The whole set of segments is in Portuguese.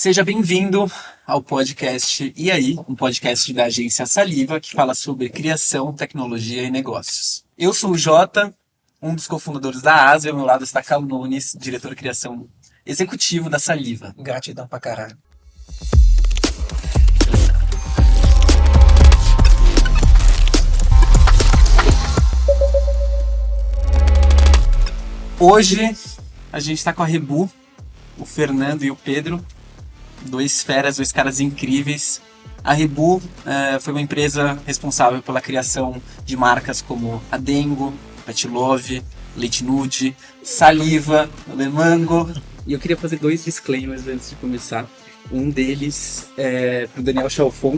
Seja bem-vindo ao podcast E aí, um podcast da agência Saliva que fala sobre criação, tecnologia e negócios. Eu sou o Jota, um dos cofundadores da Asa, e ao meu lado está Cal Nunes, diretor de criação executivo da Saliva. Gratidão pra caralho. Hoje a gente está com a Rebu, o Fernando e o Pedro, dois caras incríveis. A Rebu foi uma empresa responsável pela criação de marcas como a Dengo, Pet Love, Leite Nude, Saliva, Lemango. E eu queria fazer dois disclaimers antes de começar. Um deles é pro Daniel Chalfon,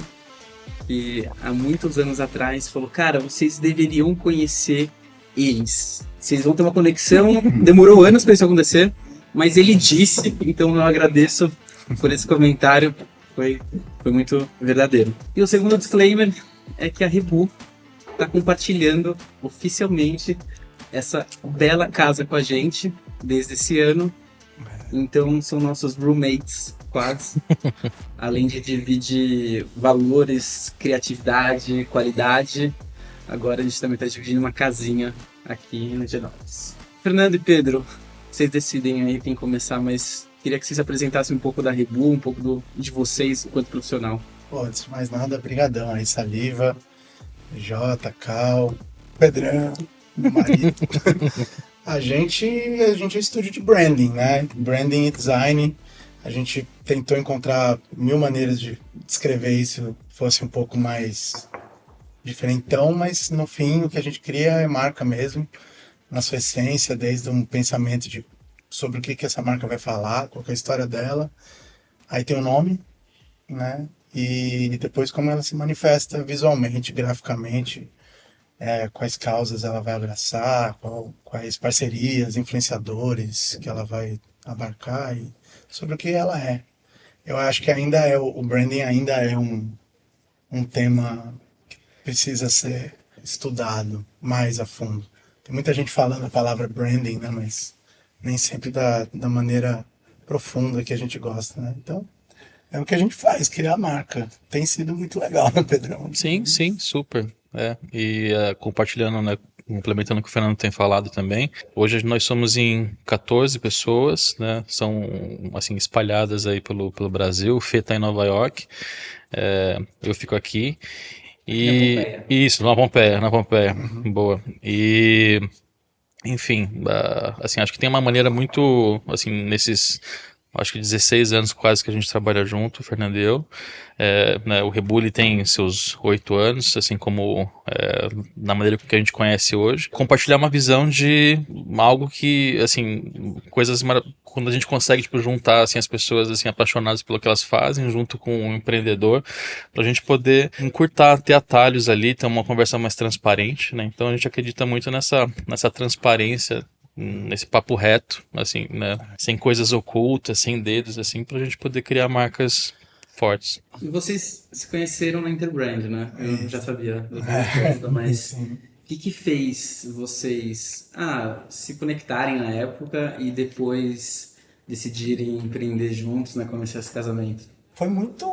que há muitos anos atrás falou: cara, vocês deveriam conhecer eles. Vocês vão ter uma conexão. Demorou anos para isso acontecer, mas ele disse, então eu agradeço por esse comentário. Foi muito verdadeiro. E o segundo disclaimer é que a Rebu está compartilhando oficialmente essa bela casa com a gente desde esse ano. Então são nossos roommates, quase. Além de dividir valores, criatividade, qualidade, agora a gente também está dividindo uma casinha aqui no Genópolis. Fernando e Pedro, vocês decidem aí quem começar, mas queria que vocês apresentassem um pouco da Rebu, um pouco de vocês enquanto profissional. Pô, antes de mais nada, brigadão aí, Saliva, Jota, Cal, Pedrão, meu marido. A gente é estúdio de branding, né? Branding e design. A gente tentou encontrar mil maneiras de descrever isso, fosse um pouco mais diferentão, mas no fim o que a gente cria é marca mesmo, na sua essência, desde um pensamento sobre o que essa marca vai falar, qual que é a história dela. Aí tem o nome, né? E depois como ela se manifesta visualmente, graficamente, quais causas ela vai abraçar, quais parcerias, influenciadores que ela vai abarcar e sobre o que ela é. Eu acho que ainda o branding ainda é um tema que precisa ser estudado mais a fundo. Tem muita gente falando a palavra branding, né? Mas nem sempre da maneira profunda que a gente gosta, né? Então, é o que a gente faz, criar marca. Tem sido muito legal, né, Pedrão? Sim, super. E compartilhando, né, complementando o que o Fernando tem falado também, hoje nós somos em 14 pessoas, né, são assim, espalhadas aí pelo Brasil. O Fê tá em Nova York, eu fico aqui. E isso, na Pompeia. Uhum. Boa. E enfim, assim, acho que tem uma maneira muito, assim, nesses, acho que 16 anos quase que a gente trabalha junto, o Fernando e eu. Né, o Rebu tem seus 8 anos, assim como na maneira que a gente conhece hoje. Compartilhar uma visão de algo que, assim, quando a gente consegue, tipo, juntar, assim, as pessoas, assim, apaixonadas pelo que elas fazem, junto com um empreendedor, pra gente poder encurtar, ter atalhos ali, ter uma conversa mais transparente, né? Então a gente acredita muito nessa transparência, nesse papo reto, assim, né? Sem coisas ocultas, sem dedos, assim, pra gente poder criar marcas fortes. E vocês se conheceram na Interbrand, né? Eu já sabia da resposta, mas o que fez vocês se conectarem na época e depois decidirem empreender juntos, né? Começar esse casamento? Foi muito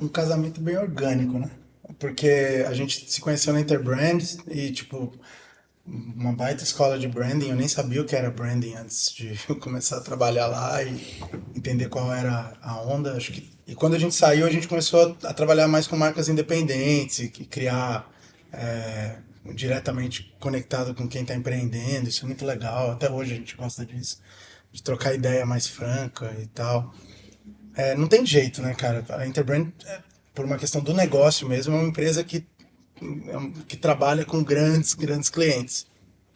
um casamento bem orgânico, né? Porque a gente se conheceu na Interbrand e, tipo, uma baita escola de branding. Eu nem sabia o que era branding antes de eu começar a trabalhar lá e entender qual era a onda. Acho que... E quando a gente saiu, a gente começou a trabalhar mais com marcas independentes e criar diretamente conectado com quem está empreendendo. Isso é muito legal. Até hoje a gente gosta disso, de trocar ideia mais franca e tal. Não tem jeito, né, cara? A Interbrand, por uma questão do negócio mesmo, é uma empresa que trabalha com grandes clientes.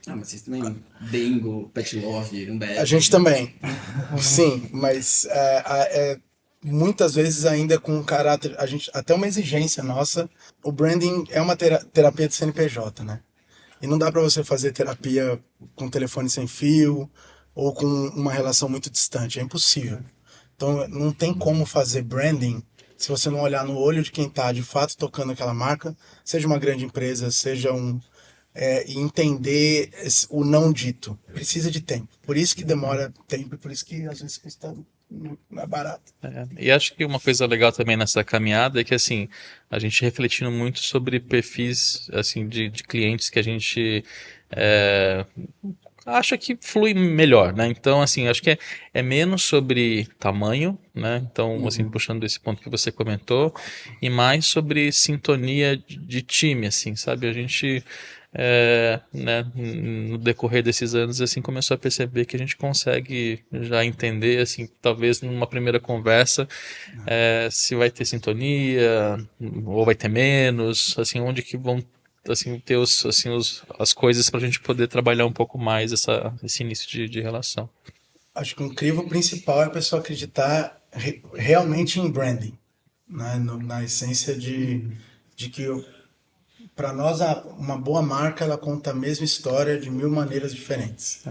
Mas vocês também, Dengo, Pet Love, Ambev. A gente também, sim, mas muitas vezes ainda com caráter, a gente, até uma exigência nossa, o branding é uma terapia de CNPJ, né? E não dá para você fazer terapia com telefone sem fio ou com uma relação muito distante, é impossível. Então não tem como fazer branding se você não olhar no olho de quem está de fato tocando aquela marca, seja uma grande empresa, seja e entender o não dito. Precisa de tempo. Por isso que demora tempo e por isso que às vezes custa não é barato. E acho que uma coisa legal também nessa caminhada é que, assim, a gente refletindo muito sobre perfis, assim, de clientes que a gente é, acha que flui melhor, né? Então, assim, acho que é menos sobre tamanho, né? Então, assim, puxando esse ponto que você comentou, e mais sobre sintonia de time, assim, sabe? A gente, né, no decorrer desses anos, assim, começou a perceber que a gente consegue já entender, assim, talvez numa primeira conversa, se vai ter sintonia, ou vai ter menos, assim, onde que vão assim, ter as coisas para a gente poder trabalhar um pouco mais esse início de relação. Acho que um crivo principal é a pessoa acreditar realmente em branding, né? Na essência de que para nós uma boa marca ela conta a mesma história de mil maneiras diferentes,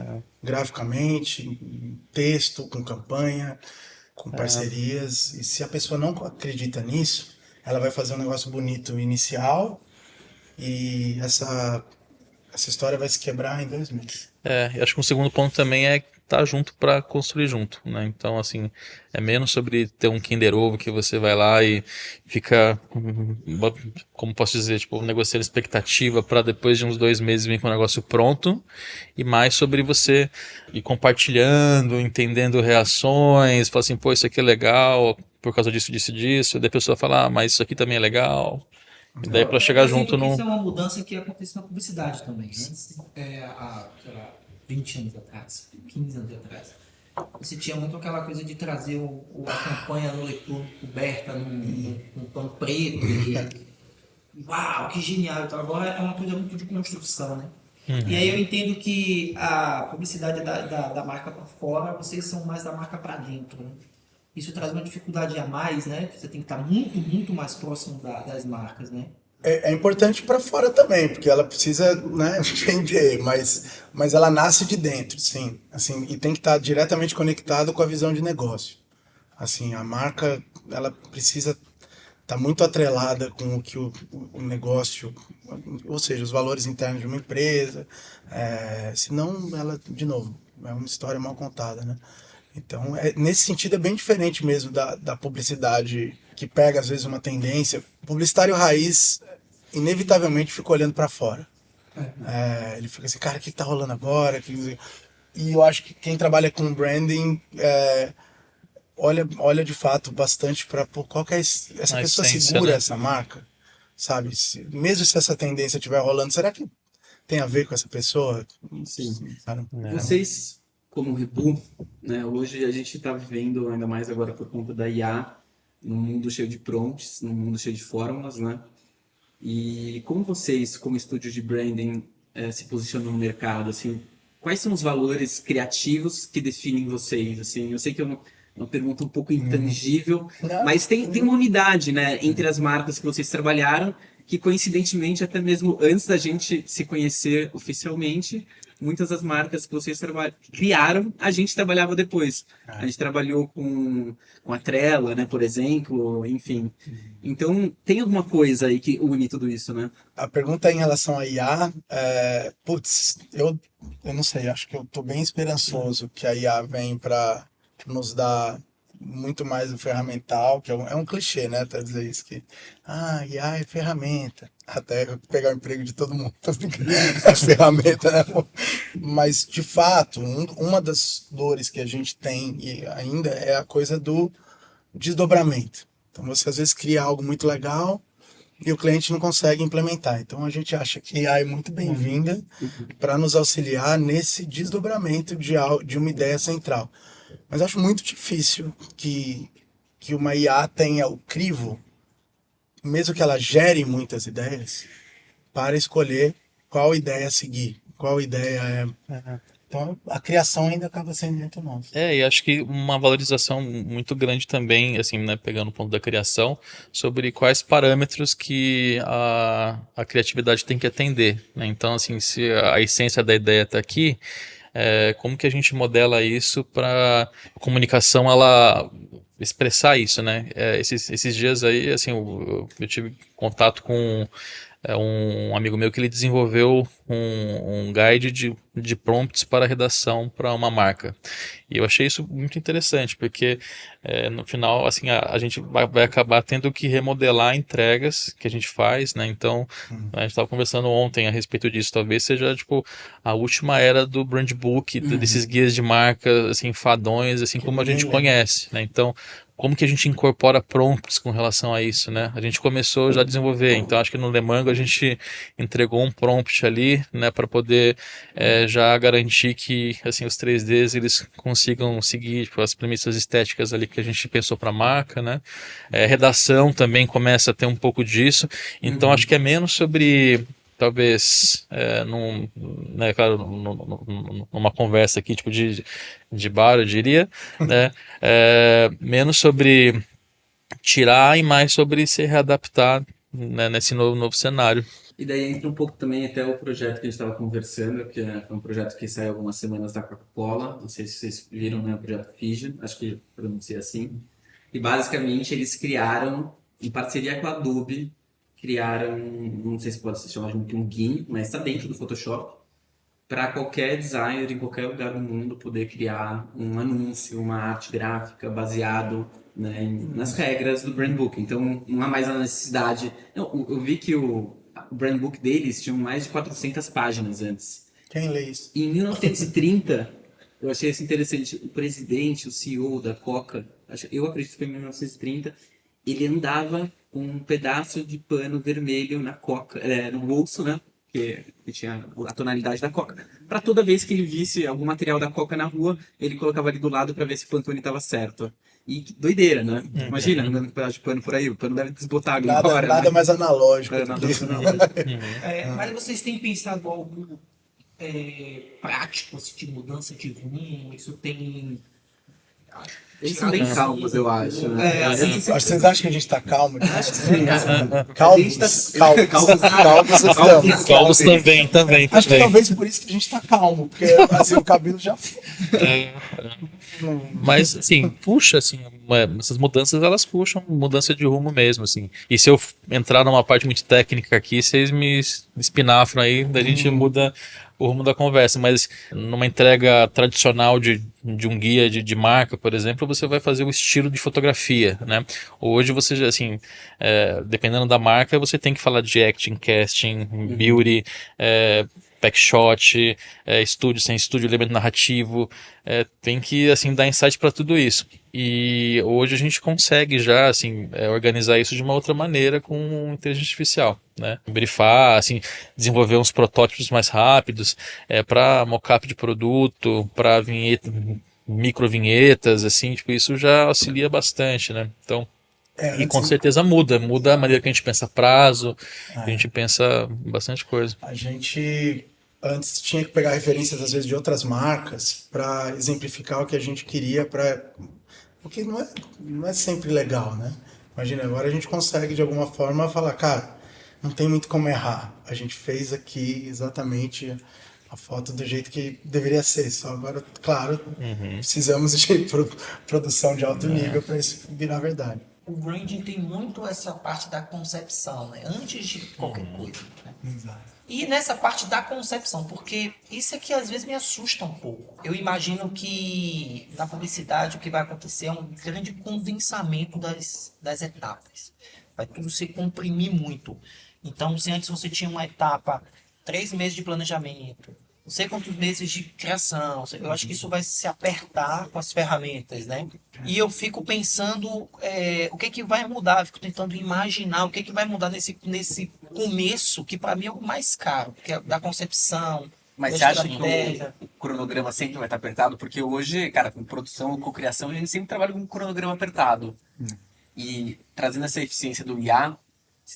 graficamente, em texto, com campanha, com parcerias. E se a pessoa não acredita nisso, ela vai fazer um negócio bonito inicial e essa história vai se quebrar em 2 meses. Eu acho que um segundo ponto também é estar junto para construir junto, né? Então, assim, é menos sobre ter um Kinder Ovo que você vai lá e fica, como posso dizer, tipo, negociando expectativa para depois de uns 2 meses vir com o negócio pronto, e mais sobre você ir compartilhando, entendendo reações, falar assim, pô, isso aqui é legal por causa disso, disso, disso, e daí a pessoa fala, mas isso aqui também é legal. E daí para chegar junto no... no... Isso é uma mudança que acontece na publicidade também. Antes, há, sei lá, 20 anos atrás, 15 anos atrás, você tinha muito aquela coisa de trazer a campanha no leitor coberta num pano preto e uau, que genial. Então agora é uma coisa muito de construção, né? E aí eu entendo que a publicidade da marca para fora, vocês são mais da marca para dentro, né? Isso traz uma dificuldade a mais, né? Você tem que estar muito, muito mais próximo das marcas, né? É importante para fora também, porque ela precisa, né, vender, mas ela nasce de dentro, sim. Assim, e tem que estar diretamente conectado com a visão de negócio. Assim, a marca, ela precisa estar muito atrelada com o que o negócio, ou seja, os valores internos de uma empresa. Senão, ela, de novo, é uma história mal contada, né? Então, nesse sentido, é bem diferente mesmo da publicidade que pega, às vezes, uma tendência. O publicitário raiz, inevitavelmente, fica olhando para fora. Ele fica assim, cara, o que tá rolando agora? E eu acho que quem trabalha com branding olha de fato bastante para qual que é essa A pessoa essência, segura né? essa marca, sabe? Mesmo se essa tendência estiver rolando, será que tem a ver com essa pessoa? Sim. Cara, Vocês, como Rebu, né, hoje a gente está vivendo, ainda mais agora por conta da IA, num mundo cheio de prompts, num mundo cheio de fórmulas, né? E como vocês, como estúdio de branding, se posicionam no mercado, assim, quais são os valores criativos que definem vocês? Assim, eu sei que é uma pergunta um pouco intangível, mas tem uma unidade, né, entre as marcas que vocês trabalharam, que coincidentemente, até mesmo antes da gente se conhecer oficialmente, muitas das marcas que vocês criaram, a gente trabalhava depois. A gente trabalhou com a Trella, né, por exemplo, enfim. Então, tem alguma coisa aí que une tudo isso, né? a pergunta em relação à IA, eu não sei, acho que eu tô bem esperançoso que a IA vem para nos dar muito mais do ferramental, que é um clichê, né, até dizer isso, que IA é ferramenta, até pegar o emprego de todo mundo, tô brincando, é ferramenta, né, pô? Mas, de fato, uma das dores que a gente tem e ainda é a coisa do desdobramento. Então, você às vezes cria algo muito legal, e o cliente não consegue implementar. Então a gente acha que a AI é muito bem-vinda para nos auxiliar nesse desdobramento de uma ideia central. Mas acho muito difícil que uma IA tenha o crivo, mesmo que ela gere muitas ideias, para escolher qual ideia seguir, qual ideia é. Então a criação ainda acaba sendo muito nossa. E acho que uma valorização muito grande também, assim, né, pegando o ponto da criação, sobre quais parâmetros que a criatividade tem que atender, né? Então, assim, se a essência da ideia está aqui, como que a gente modela isso para a comunicação ela expressar isso, né? Esses dias aí, assim, eu tive contato com é um amigo meu que ele desenvolveu um guide de prompts para redação para uma marca. E eu achei isso muito interessante, porque no final, assim, a gente vai acabar tendo que remodelar entregas que a gente faz, né? Então, a gente estava conversando ontem a respeito disso. Talvez seja, tipo, a última era do brand book, desses guias de marca, assim, enfadonhos, assim, Que como a ninguém gente lê. conhece, né? Então, como que a gente incorpora prompts com relação a isso, né? A gente começou já a desenvolver, então acho que no Lemango a gente entregou um prompt ali, né, para poder já garantir que, assim, os 3Ds eles consigam seguir, tipo, as premissas estéticas ali que a gente pensou para a marca, né? Redação também começa a ter um pouco disso, então acho que é menos sobre talvez né, claro, numa conversa aqui tipo de bar, eu diria, né, menos sobre tirar e mais sobre se readaptar, né, nesse novo cenário. E daí entra um pouco também até o projeto que a gente estava conversando, que é um projeto que saiu algumas semanas da Coca-Cola. Não sei se vocês viram, né? O projeto Fission, acho que pronuncia assim. E basicamente eles criaram, em parceria com a Adobe, criaram, não sei se pode se chamar de um plugin, mas está dentro do Photoshop, para qualquer designer em qualquer lugar do mundo poder criar um anúncio, uma arte gráfica baseado, né, nas regras do brand book. Então não há mais a necessidade. Não, eu vi que o brand book deles tinha mais de 400 páginas antes. Quem lê isso? E em 1930, eu achei isso interessante. O presidente, o CEO da Coca, eu acredito que foi em 1930, ele andava com um pedaço de pano vermelho na Coca, no bolso, né? Que tinha a tonalidade da Coca. Para toda vez que ele visse algum material da Coca na rua, ele colocava ali do lado para ver se o Pantone estava certo. E que doideira, né? Imagina, andando com um pedaço de pano por aí, o pano deve desbotar ali Nada, agora. nada Né? mais analógico. É, do nada que- mais analógico. Mas vocês têm pensado algo prático, assim, de mudança de rumo? Isso tem... Eles são bem calmos, eu acho. Né? Vocês acham que a gente tá calmo? A Calmos, gente tá- calmos, calmos estamos. Calvos também. Acho que talvez por isso que a gente tá calmo, porque assim, o cabelo já foi. Mas, assim, puxa, assim, essas mudanças, elas puxam mudança de rumo mesmo, assim. E se eu entrar numa parte muito técnica aqui, vocês me espinafram aí, daí a gente muda o rumo da conversa. Mas numa entrega tradicional de um guia de marca, por exemplo, você vai fazer o estilo de fotografia, né? Hoje você já, assim, dependendo da marca, você tem que falar de acting, casting, beauty, backshot, estúdio, sem estúdio, elemento narrativo, tem que, assim, dar insight para tudo isso. E hoje a gente consegue já, assim, organizar isso de uma outra maneira com inteligência artificial, né? Brifar, assim, desenvolver uns protótipos mais rápidos, para mockup de produto, para vinheta, micro vinhetas, assim, tipo, isso já auxilia bastante, né? Então, e com certeza muda a maneira que a gente pensa prazo, a gente pensa bastante coisa. A gente antes tinha que pegar referências às vezes de outras marcas para exemplificar o que a gente queria, porque não é sempre legal, né? Imagina, agora a gente consegue de alguma forma falar, cara, não tem muito como errar. A gente fez aqui exatamente a foto do jeito que deveria ser. Só agora, claro, precisamos de produção de alto nível para isso virar verdade. O branding tem muito essa parte da concepção, né? Antes de qualquer coisa. Né? Exato. E nessa parte da concepção, porque isso aqui às vezes me assusta um pouco. Eu imagino que na publicidade o que vai acontecer é um grande condensamento das etapas. Vai tudo se comprimir muito. Então, se antes você tinha uma etapa, 3 meses de planejamento, não sei quantos meses de criação, eu acho que isso vai se apertar com as ferramentas, né? E eu fico pensando o que é que vai mudar, eu fico tentando imaginar o que é que vai mudar nesse começo, que para mim é o mais caro, que é da concepção. Mas você acha que o cronograma sempre vai estar apertado? Porque hoje, cara, com produção, com criação, a gente sempre trabalha com um cronograma apertado. E trazendo essa eficiência do IA,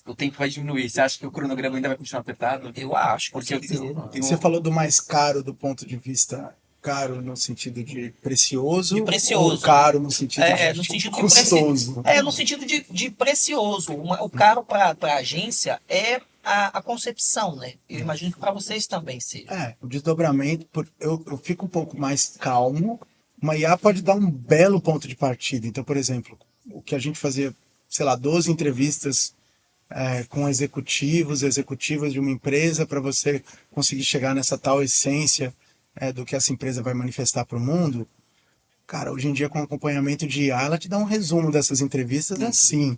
o tempo vai diminuir. Você acha que o cronograma ainda vai continuar apertado? Eu acho. Porque eu tenho Você falou do mais caro do ponto de vista caro no sentido de precioso, De precioso. ou caro no sentido no de sentido custoso? no sentido de precioso. O caro para a agência é a concepção, né? Eu imagino que para vocês também seja. O desdobramento, eu fico um pouco mais calmo. Uma IA pode dar um belo ponto de partida. Então, por exemplo, o que a gente fazia, sei lá, 12 entrevistas com executivos, executivas de uma empresa para você conseguir chegar nessa tal essência do que essa empresa vai manifestar para o mundo. Cara, hoje em dia com acompanhamento de IA, ela te dá um resumo dessas entrevistas assim.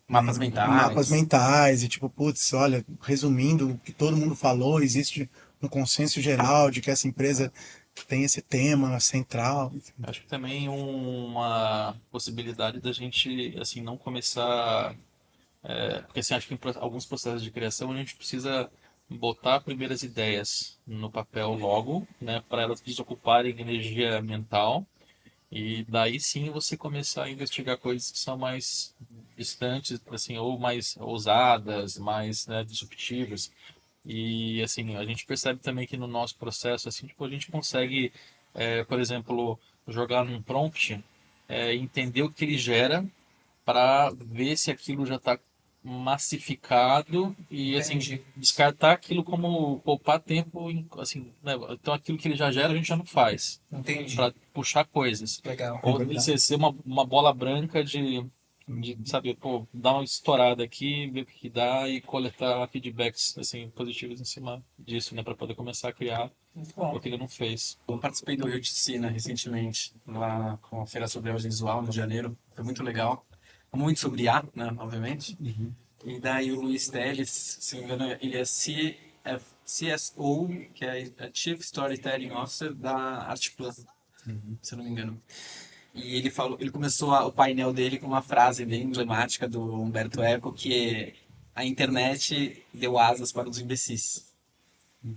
Mapas Mapas mentais. mentais e tipo, putz, olha, resumindo o que todo mundo falou, existe um consenso geral de que essa empresa tem esse tema central. Acho que também uma possibilidade da gente, assim, não começar. Porque, assim, acho que alguns processos de criação a gente precisa botar primeiras ideias no papel logo, né, para elas desocuparem energia mental. E daí sim você começar a investigar coisas que são mais distantes, assim, ou mais ousadas, mais, né, disruptivas. E assim, a gente percebe também que no nosso processo, assim, tipo, a gente consegue, por exemplo, jogar num prompt, entender o que ele gera para ver se aquilo já está massificado e assim Entendi. descartar aquilo como poupar tempo, assim, né? Então aquilo que ele já gera a gente já não faz Entendi. para puxar coisas. Legal. É Ou verdade. ser uma bola branca de saber, pô, dar uma estourada aqui, ver o que dá e coletar feedbacks assim, positivos em cima disso, né? Para poder começar a criar Muito o bom. que ele não fez. Eu participei do Rio de Sina recentemente, lá com a Feira sobre Audiovisual, no Rio de Janeiro. Foi muito legal. Muito sobre IA, né, obviamente. E daí o Luiz Teles, se não me engano, ele é CSO, que é a Chief Storytelling Officer da Artplan, se eu não me engano. E ele falou, ele começou o painel dele com uma frase bem emblemática do Humberto Eco, que é: a internet deu asas para os imbecis.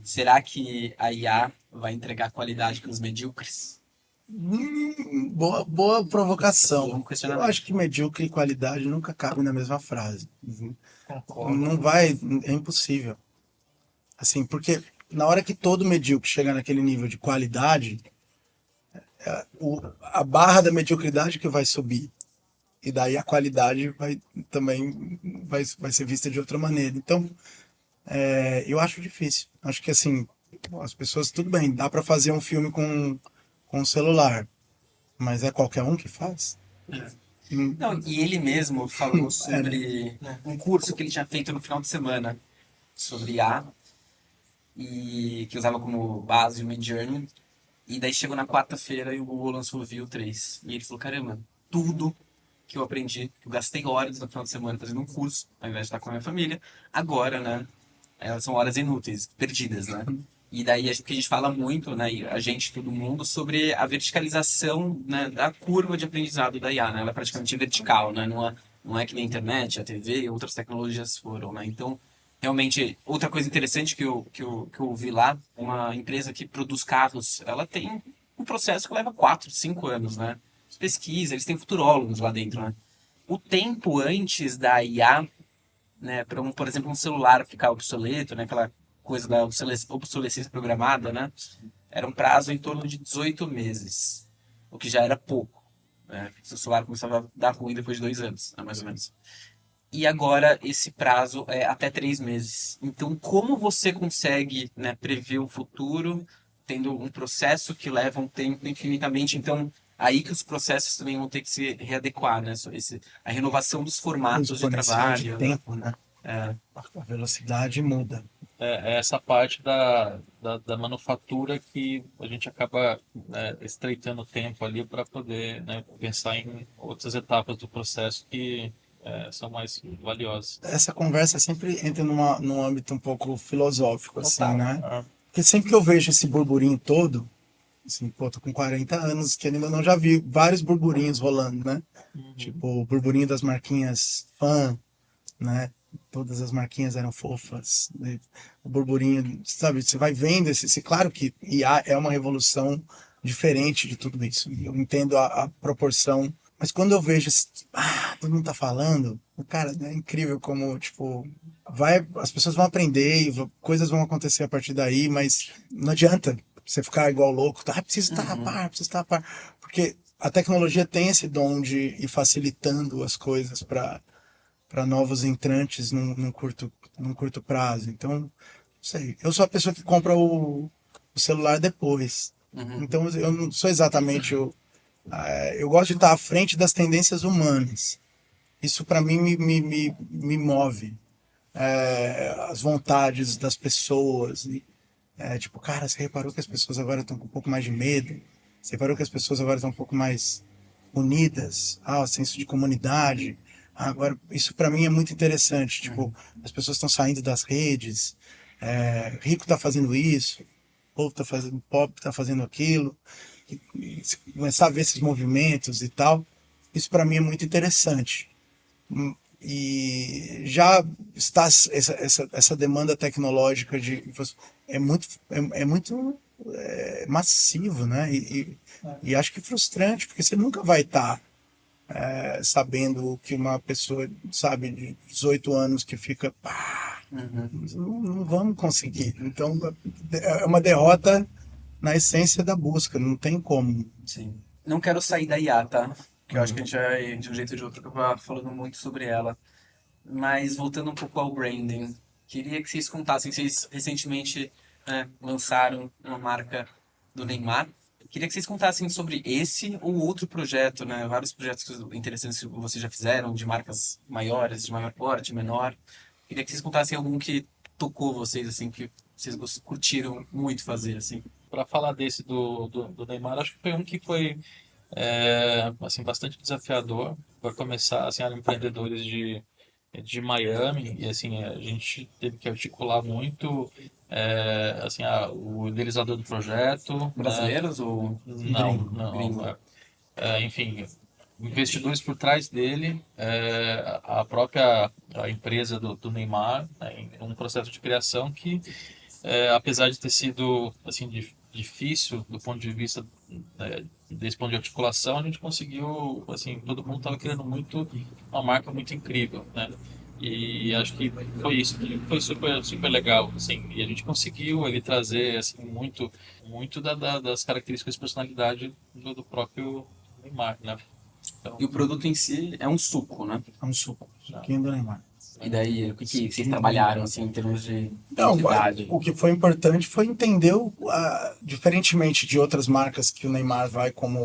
Será que a IA vai entregar qualidade para os medíocres? Boa provocação. Bom Eu questionamento. acho que medíocre e qualidade nunca cabem na mesma frase. Concordo. Não vai, é impossível. Assim, porque na hora que todo medíocre chega naquele nível de qualidade, a barra da mediocridade que vai subir. E daí a qualidade vai ser vista de outra maneira. Então, eu acho difícil. Acho que assim, as pessoas, tudo bem, dá para fazer um filme com um celular, mas é qualquer um que faz? Hum, Não, e ele mesmo falou né? sobre um curso que ele tinha feito no final de semana sobre IA e que usava como base o Midjourney. E daí chegou na quarta-feira e o Google lançou o View 3. E ele falou: caramba, tudo que eu aprendi, que eu gastei horas no final de semana fazendo um curso, ao invés de estar com a minha família, agora, né? São horas inúteis, perdidas, né? E daí que a gente fala muito, né? E a gente, todo mundo, sobre a verticalização, né, da curva de aprendizado da IA, né? Ela é praticamente vertical, né? Não é que nem a internet, a TV e outras tecnologias foram, né? Então, realmente, outra coisa interessante que eu vi lá, uma empresa que produz carros, ela tem um processo que leva 4, 5 anos, né? Pesquisa, eles têm futurólogos lá dentro, né? O tempo antes da IA, né, para por exemplo, um celular ficar obsoleto, né, aquela coisa da obsolescência programada, né, era um prazo em torno de 18 meses, o que já era pouco. Né? O celular começava a dar ruim depois de 2 anos, né, mais ou menos. E agora esse prazo é até 3 meses. Então, como você consegue, né, prever o futuro, tendo um processo que leva um tempo infinitamente? Então, aí que os processos também vão ter que se readequar, né? A renovação dos O formatos de exponencial de trabalho, né? tempo, né? A velocidade muda. É essa parte da manufatura que a gente acaba, né, estreitando o tempo ali para poder, né, pensar em outras etapas do processo que são mais valiosas. Essa conversa sempre entra num âmbito um pouco filosófico, assim, Total. né? Porque sempre que eu vejo esse burburinho todo, assim, pô, tô com 40 anos, que ainda não já vi vários burburinhos rolando, né? Tipo, o burburinho das marquinhas fã, né? Todas as marquinhas eram fofas. Né? O burburinho, sabe? Você vai vendo claro que IA é uma revolução diferente de tudo isso. Eu entendo a proporção, mas quando eu vejo, todo mundo tá falando, cara, é incrível como, tipo, as pessoas vão aprender, coisas vão acontecer a partir daí, mas não adianta você ficar igual louco, preciso estar a par, preciso estar a par, porque a tecnologia tem esse dom de ir facilitando as coisas para novos entrantes num curto prazo. Então, não sei. Eu sou a pessoa que compra o celular depois. Então, eu não sou exatamente eu gosto de estar à frente das tendências humanas. Isso, para mim, me move. as vontades das pessoas. E, tipo, cara, você reparou que as pessoas agora estão com um pouco mais de medo? Você reparou que as pessoas agora estão um pouco mais unidas? O senso de comunidade. Agora, isso para mim é muito interessante. Tipo, as pessoas estão saindo das redes, rico tá fazendo isso, povo tá fazendo, pobre tá fazendo aquilo. E começar a ver esses movimentos e tal, isso para mim é muito interessante. E já está essa demanda tecnológica é muito massivo, né? E acho que frustrante, porque você nunca vai estar sabendo o que uma pessoa sabe de 18 anos que fica não vamos conseguir. Então é uma derrota na essência da busca, não tem como. Sim. Não quero sair da IA, tá? Porque eu acho que a gente vai, de um jeito ou de outro, acabar falando muito sobre ela. Mas voltando um pouco ao branding, queria que vocês contassem, vocês recentemente lançaram uma marca do Neymar. Queria que vocês contassem sobre esse ou outro projeto, né? Vários projetos interessantes que vocês já fizeram, de marcas maiores, de maior porte, menor. Queria que vocês contassem algum que tocou vocês, assim, que vocês curtiram muito fazer, assim. Para falar desse do Neymar, acho que foi um que foi assim, bastante desafiador. Para começar, assim, eram empreendedores de Miami e assim a gente teve que articular muito assim o idealizador do projeto, Brasileiros ou não, gringo? enfim, investidores por trás dele, a própria a empresa do Neymar, né, em um processo de criação que apesar de ter sido assim difícil do ponto de vista desse ponto de articulação, a gente conseguiu, assim, todo mundo estava querendo muito uma marca muito incrível, né? E acho que foi isso que foi super super legal, assim, e a gente conseguiu ele trazer assim muito das características de personalidade do próprio Neymar, né? Então, E o produto em si é um suco, né? É um suquinho do Neymar. E daí, o que vocês trabalharam, assim, em termos de Não, identidade? o que foi importante foi entender, diferentemente de outras marcas que o Neymar vai como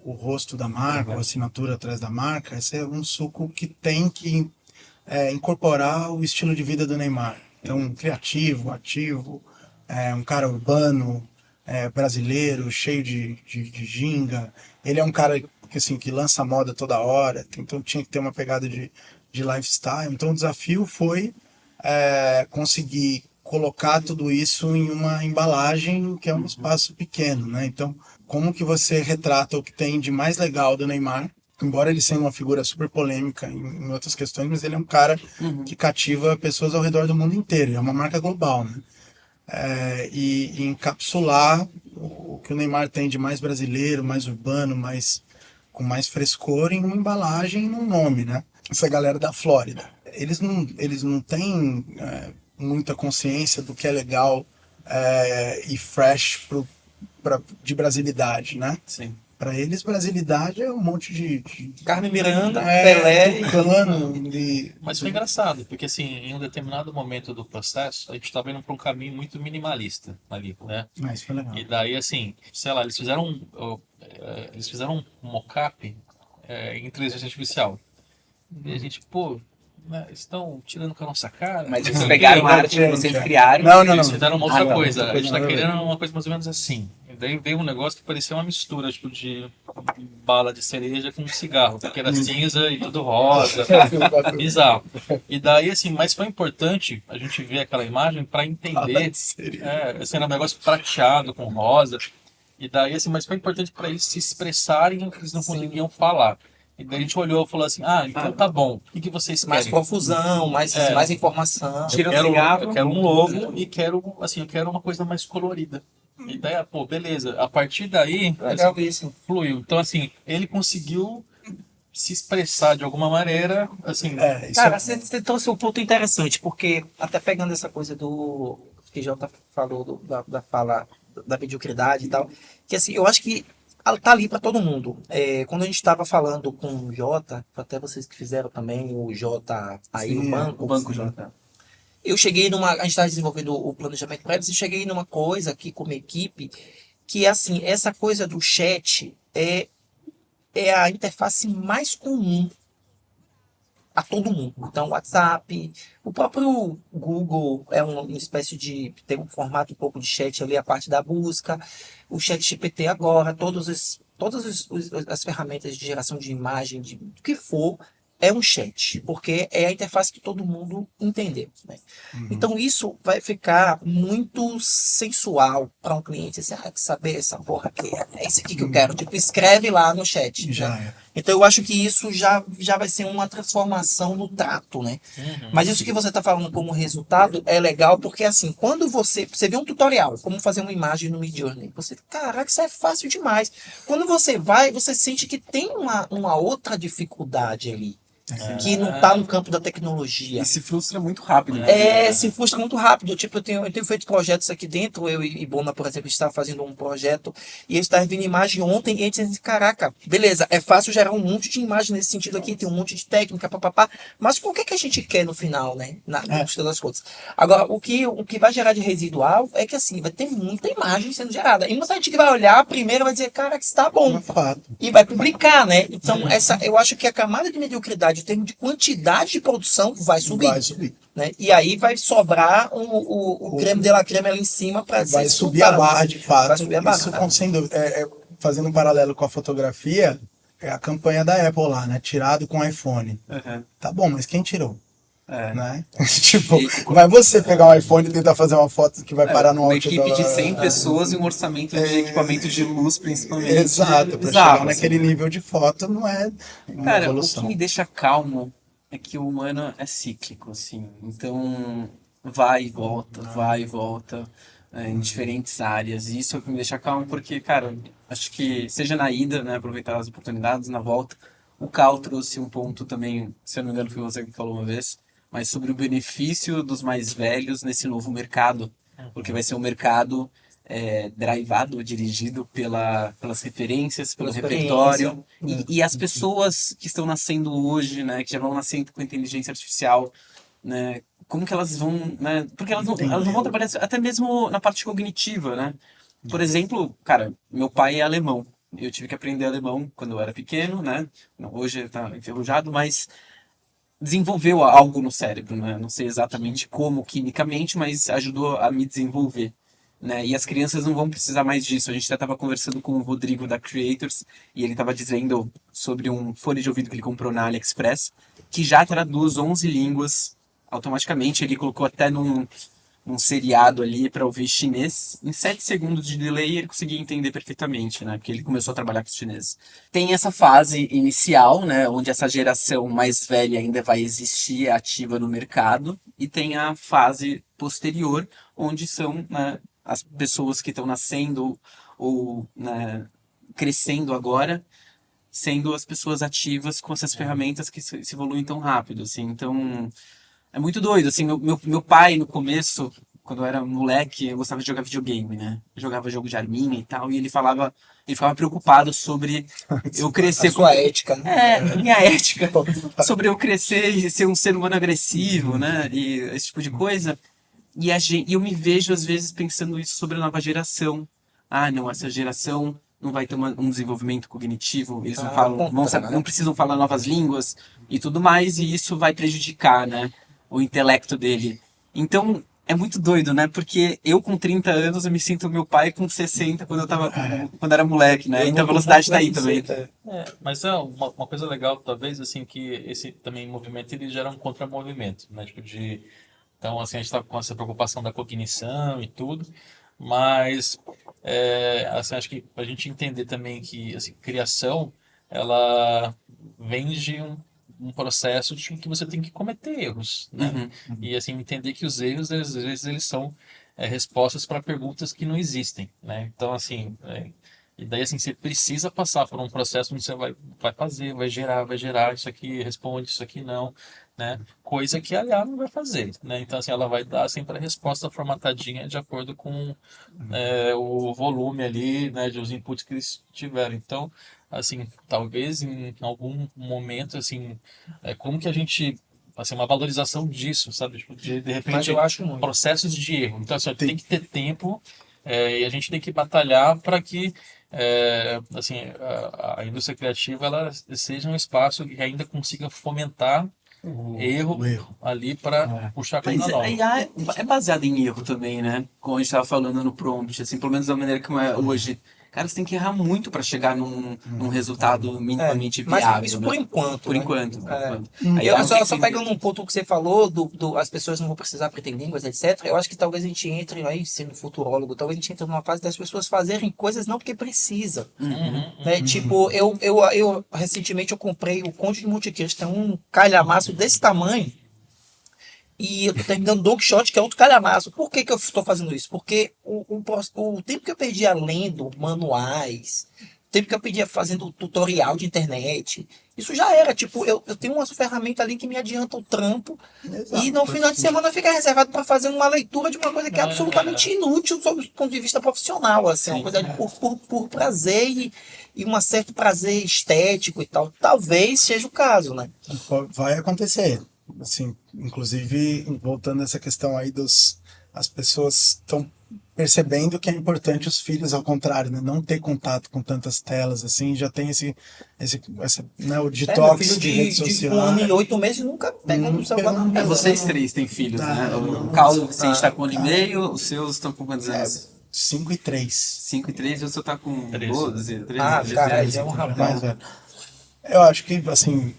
o rosto da marca, a assinatura atrás da marca, esse é um suco que tem que incorporar o estilo de vida do Neymar. Então, criativo, ativo, um cara urbano, brasileiro, cheio de ginga. Ele é um cara que, assim, que lança moda toda hora, então tinha que ter uma pegada de lifestyle. Então o desafio foi conseguir colocar tudo isso em uma embalagem que é um espaço pequeno, né? Então, como que você retrata o que tem de mais legal do Neymar? Embora ele seja uma figura super polêmica em outras questões, mas ele é um cara que cativa pessoas ao redor do mundo inteiro. É uma marca global, né? E encapsular o que o Neymar tem de mais brasileiro, mais urbano, com mais frescor em uma embalagem e num nome, né? Essa galera da Flórida. Eles não têm muita consciência do que é legal e fresh de brasilidade, né? Sim. Para eles, brasilidade é um monte de Carmen Miranda, Pelé. Tucano, mas foi engraçado, porque assim, em um determinado momento do processo, a gente estava indo para um caminho muito minimalista ali, né? Mas foi legal. E daí, assim, sei lá, eles fizeram um mock-up em inteligência artificial. E a gente, né, estão tirando com a nossa cara. Mas eles pegaram a arte que vocês criaram. Não. Eles fizeram uma outra coisa. outra A gente coisa, tá querendo uma coisa mais ou menos assim. E daí veio um negócio que parecia uma mistura, tipo, de bala de cereja com cigarro. Porque era cinza e tudo rosa. Bizarro. E daí, assim, mas foi importante a gente ver aquela imagem para entender. Assim, era um negócio prateado com rosa. E daí, assim, mas foi importante para eles se expressarem o que eles não conseguiam falar. E daí a gente olhou e falou assim, então tá bom, o que vocês querem? Mais confusão, mais informação. Eu quero um logo e quero uma coisa mais colorida. E daí, beleza. A partir daí, Legal isso. fluiu. Então, assim, ele conseguiu se expressar de alguma maneira, assim... Cara, você trouxe um ponto interessante, porque até pegando essa coisa do que Jota falou, da fala da mediocridade e tal, que assim, eu acho que ela tá ali para todo mundo. Quando a gente estava falando com o Jota, até vocês que fizeram também, o Jota aí, Sim, o banco Jota. Eu cheguei a gente estava desenvolvendo o planejamento para eles e cheguei numa coisa aqui como equipe, que assim, essa coisa do chat é a interface mais comum a todo mundo. Então, WhatsApp, o próprio Google é uma espécie de, tem um formato um pouco de chat ali, a parte da busca, o ChatGPT agora, as ferramentas de geração de imagem, de do que for, é um chat, porque é a interface que todo mundo entendeu, né? Então isso vai ficar muito sensual para um cliente, assim, quer saber essa porra aqui, é isso aqui que eu quero, tipo, escreve lá no chat, Já né? é. Então eu acho que isso já vai ser uma transformação no trato, né? Mas isso que você está falando como resultado é legal, porque assim, quando você vê um tutorial, como fazer uma imagem no Midjourney, você, caraca, isso é fácil demais. Quando você vai, você sente que tem uma outra dificuldade ali, que não está no campo da tecnologia. E se frustra muito rápido. Se frustra muito rápido. Tipo, eu tenho feito projetos aqui dentro, eu e Bona, por exemplo, a gente estava fazendo um projeto e eu estava vendo imagem ontem e a gente disse, caraca, beleza, é fácil gerar um monte de imagem nesse sentido aqui, tem um monte de técnica, papapá, mas o que a gente quer no final, né? No final das contas. Agora, o que vai gerar de residual é que assim, vai ter muita imagem sendo gerada. E muita gente que vai olhar primeiro vai dizer, cara, que está bom. É fato. E vai publicar, né? Então, eu acho que a camada de mediocridade, em termos de quantidade de produção, vai subir. Vai subir. Né? E aí vai sobrar o creme de la creme ali em cima para ser Vai subir a barra de fato. Vai subir a barra. Isso, sem dúvida, fazendo um paralelo com a fotografia, é a campanha da Apple lá, né? Tirado com iPhone. Uhum. Tá bom, mas quem tirou? É. Né? Tipo, vai você pegar um iPhone e tentar fazer uma foto que vai parar no uma outdoor. equipe de 100 pessoas e um orçamento de equipamento de luz, principalmente. Exato, pra bizarro, chegar naquele nível de foto não é uma Cara, evolução. o que me deixa calmo é que o humano é cíclico, assim. Então, vai e volta, em diferentes áreas. E isso é o que me deixa calmo, porque, cara, acho que seja na ida, né, aproveitar as oportunidades, na volta. O Cal trouxe um ponto também, se eu não me engano foi você que falou uma vez, mas sobre o benefício dos mais velhos nesse novo mercado. Porque vai ser um mercado drivado, dirigido pelas referências, pelo Pela repertório. E as pessoas que estão nascendo hoje, né, que já vão nascendo com inteligência artificial, né, como que elas vão, né, porque elas não vão trabalhar até mesmo na parte cognitiva, né? Por exemplo, cara, meu pai é alemão. Eu tive que aprender alemão quando eu era pequeno, né? Não, hoje está enferrujado, mas desenvolveu algo no cérebro, né? Não sei exatamente como quimicamente, mas ajudou a me desenvolver. Né? E as crianças não vão precisar mais disso. A gente até estava conversando com o Rodrigo da Creators e ele estava dizendo sobre um fone de ouvido que ele comprou na AliExpress que já traduz 11 línguas automaticamente. Ele colocou até num seriado ali para ouvir chinês. Em 7 segundos de delay ele conseguia entender perfeitamente, né? Porque ele começou a trabalhar com os chineses. Tem essa fase inicial, né? Onde essa geração mais velha ainda vai existir ativa no mercado. E tem a fase posterior, onde são, né, as pessoas que estão nascendo ou, né, crescendo agora, sendo as pessoas ativas com essas ferramentas que se evoluem tão rápido, assim. Então, é muito doido, assim, meu pai, no começo, quando eu era moleque, eu gostava de jogar videogame, né? Eu jogava jogo de arminha e tal, e ele ficava preocupado sobre eu crescer a sua ética, né? minha ética, sobre eu crescer e ser um ser humano agressivo, né? E esse tipo de coisa. E eu me vejo, às vezes, pensando isso sobre a nova geração. Ah, não, essa geração não vai ter um desenvolvimento cognitivo, eles não falam, não precisam falar novas línguas e tudo mais, e isso vai prejudicar, né, o intelecto dele. Então, é muito doido, né? Porque eu com 30 anos, eu me sinto meu pai com 60 quando era moleque, né? Então a velocidade tá aí também. Mas é uma coisa legal, talvez, assim, que esse também movimento, ele gera um contramovimento, né? Tipo de... Então, assim, a gente está com essa preocupação da cognição e tudo, mas, assim, acho que a gente entender também que, assim, criação, ela vem de um processo de que você tem que cometer erros, né? E, assim, entender que os erros, às vezes, eles são respostas para perguntas que não existem, né? Então, assim... E daí, assim, você precisa passar por um processo onde você vai fazer, vai gerar, isso aqui responde, isso aqui não, né? Coisa que a IA não vai fazer, né? Então, assim, ela vai dar sempre a resposta formatadinha de acordo com o volume ali, né, de os inputs que eles tiveram. Então, assim, talvez em algum momento, assim, como que a gente... Assim, uma valorização disso, sabe? Tipo, de repente, Mas eu acho muito. processos de erro. Então, assim, tem que ter tempo e a gente tem que batalhar para que assim, a indústria criativa ela seja um espaço que ainda consiga fomentar erro o erro. ali para puxar a coisa Mas nova. a IA é baseada em erro também, né? Como a gente estava falando no prompt, assim, pelo menos da maneira como é hoje. Cara, você tem que errar muito para chegar num resultado minimamente Mas viável, isso né? por enquanto. Por né? enquanto. Por É. enquanto. A Eu IA só, tem só que- pegando um ponto que você falou, as pessoas não vão precisar aprender línguas, etc. Eu acho que talvez a gente entre, aí sendo futurólogo, talvez a gente entre numa fase das pessoas fazerem coisas não porque precisa. Né? Tipo, eu recentemente eu comprei o Conde de Monte Cristo, é um calhamaço desse tamanho. E eu tô terminando Don Quixote, que é outro calhamaço. Por que eu estou fazendo isso? Porque o tempo que eu perdia lendo manuais, o tempo que eu perdia fazendo tutorial de internet, isso já era. Tipo, eu tenho uma ferramenta ali que me adianta o trampo. Exato. E no final de semana fica reservado para fazer uma leitura de uma coisa que é absolutamente inútil sob o ponto de vista profissional. Assim, uma coisa por prazer e um certo prazer estético e tal. Talvez seja o caso, né? Vai acontecer. Assim, inclusive, voltando a essa questão aí as pessoas estão percebendo que é importante os filhos, ao contrário, né? Não ter contato com tantas telas, assim, já tem né, o Meu detox filho de rede de social. 1 ano e 8 meses nunca pega no celular. pegou no- É, vocês três têm filhos, né? O Carlos Vicente está com 1 ano e meio, os seus estão com quantos anos? 5 e 3. 5 e 3 e o seu tá com 13. 12, 13, Ah, 13, cara, 13. já é um Mais rapaz. velho. Eu acho que, assim,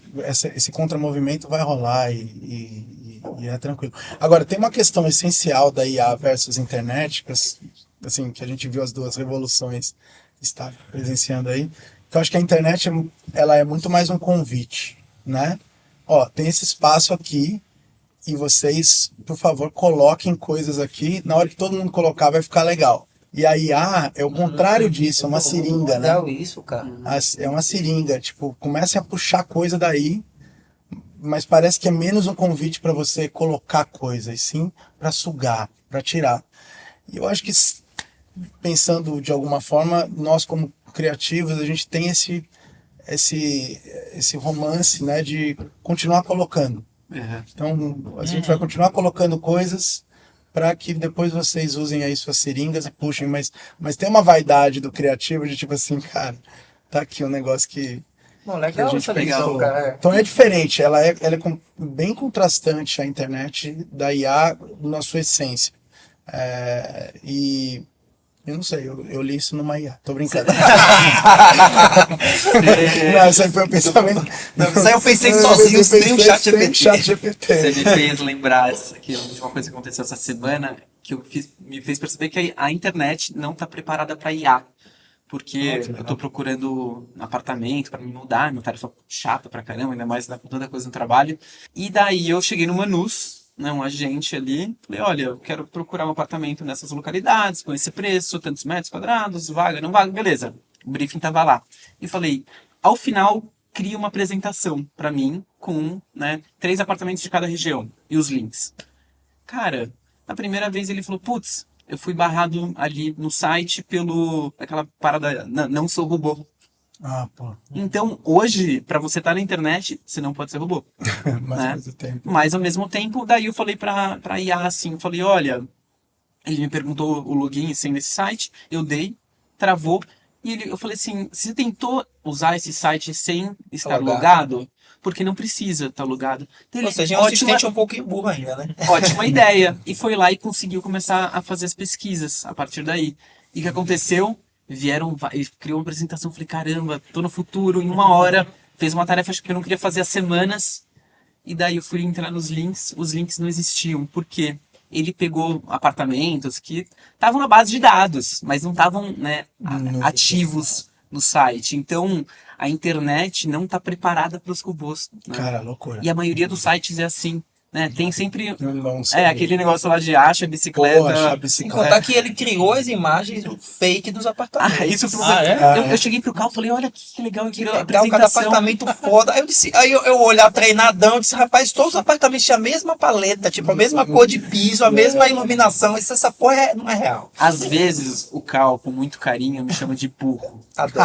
esse contramovimento vai rolar e é tranquilo. Agora, tem uma questão essencial da IA versus internet, assim, que a gente viu as duas revoluções está presenciando aí, que eu acho que a internet, ela é muito mais um convite, né? Ó, tem esse espaço aqui e vocês, por favor, coloquem coisas aqui, na hora que todo mundo colocar vai ficar legal. E a IA é o contrário disso, é uma seringa, né? Legal isso, cara. É uma seringa, tipo, comecem a puxar coisa daí, mas parece que é menos um convite para você colocar coisa, e sim para sugar, para tirar. E eu acho que, pensando de alguma forma, nós como criativos, a gente tem esse romance, né, de continuar colocando. É. Então, a gente vai continuar colocando coisas para que depois vocês usem aí suas seringas e puxem, mas tem uma vaidade do criativo de tipo assim, cara, tá aqui um negócio que Bom, a legal gente essa pensou. visão, cara. Então é diferente, ela é bem contrastante a internet da IA na sua essência. E eu não sei, eu li isso numa IA, tô brincando. Não, isso aí foi um pensamento. Isso aí eu pensei Não, sozinho, eu sem o pensei chat sem GPT. chat Você GPT. me fez lembrar de uma coisa que aconteceu essa semana, que me fez perceber que a internet não está preparada para IA. Porque eu estou procurando um apartamento para me mudar, uma tarefa chata pra caramba, ainda mais com tanta coisa no trabalho. E daí eu cheguei no Manus, né, um agente ali, falei, olha, eu quero procurar um apartamento nessas localidades, com esse preço, tantos metros quadrados, vaga, não vaga, beleza. O briefing tava lá. E falei, ao final, cria uma apresentação para mim com, né, 3 apartamentos de cada região e os links. Cara, na primeira vez ele falou, putz, eu fui barrado ali no site aquela parada, não sou robô. Ah, pô, Então, hoje, para você estar na internet, você não pode ser robô. mas né? ao mesmo tempo. Mas, ao mesmo tempo, daí eu falei pra IA assim, eu falei, olha, ele me perguntou o login assim, nesse site, eu dei, travou, e eu falei assim, você tentou usar esse site sem estar logado? Porque não precisa estar logado. Então, Ou ele, seja, é um assistente um pouquinho burro ainda, né? ótima ideia. E foi lá e conseguiu começar a fazer as pesquisas a partir daí. E o que aconteceu? Ele criou uma apresentação, falei, caramba, tô no futuro, em 1 hora, fez uma tarefa que eu não queria fazer há semanas, e daí eu fui entrar nos links, os links não existiam. Por quê? Ele pegou apartamentos que estavam na base de dados, mas não estavam, né, ativos no site. Então, a internet não está preparada para os robôs. Né? Cara, loucura. E a maioria dos sites é assim. Né? Tem sempre Eu não sei. aquele negócio lá de acha bicicleta. Pô, achar Sem bicicleta. contar que ele criou as imagens fake dos apartamentos. Isso foi eu cheguei pro carro e falei, olha que legal, que Legal, cada apresentação. apartamento foda. Aí eu olhar treinadão, disse, rapaz, todos os apartamentos tinham a mesma paleta, tipo, a mesma cor de piso, a mesma iluminação. Essa porra não é real. Às vezes o Cal, com muito carinho, me chama de burro. Adoro.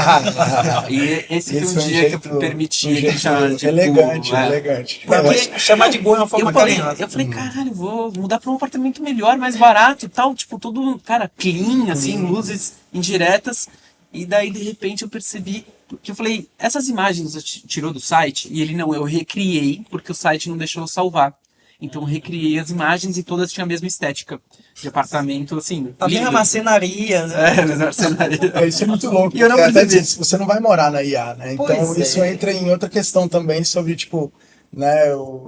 E esse foi Esse um é um dia jeito- que eu permiti um ele jeito chamar de elegante, burro. elegante. Porque chamar de burro é uma forma carinhosa. Eu falei, caralho, vou mudar pra um apartamento melhor, mais barato e tal. Tipo, tudo, cara, clean, assim, luzes indiretas. E daí, de repente, eu percebi que eu falei, essas imagens você tirou do site? E ele, não, eu recriei porque o site não deixou eu salvar. Então eu recriei as imagens e todas tinham a mesma estética de apartamento, assim, A mesma lindo. marcenaria, né? É, mas marcenaria. Isso é muito louco. E eu não porque até percebi. diz, você não vai morar na IA, né? Então Pois é. isso entra em outra questão também sobre, tipo, né,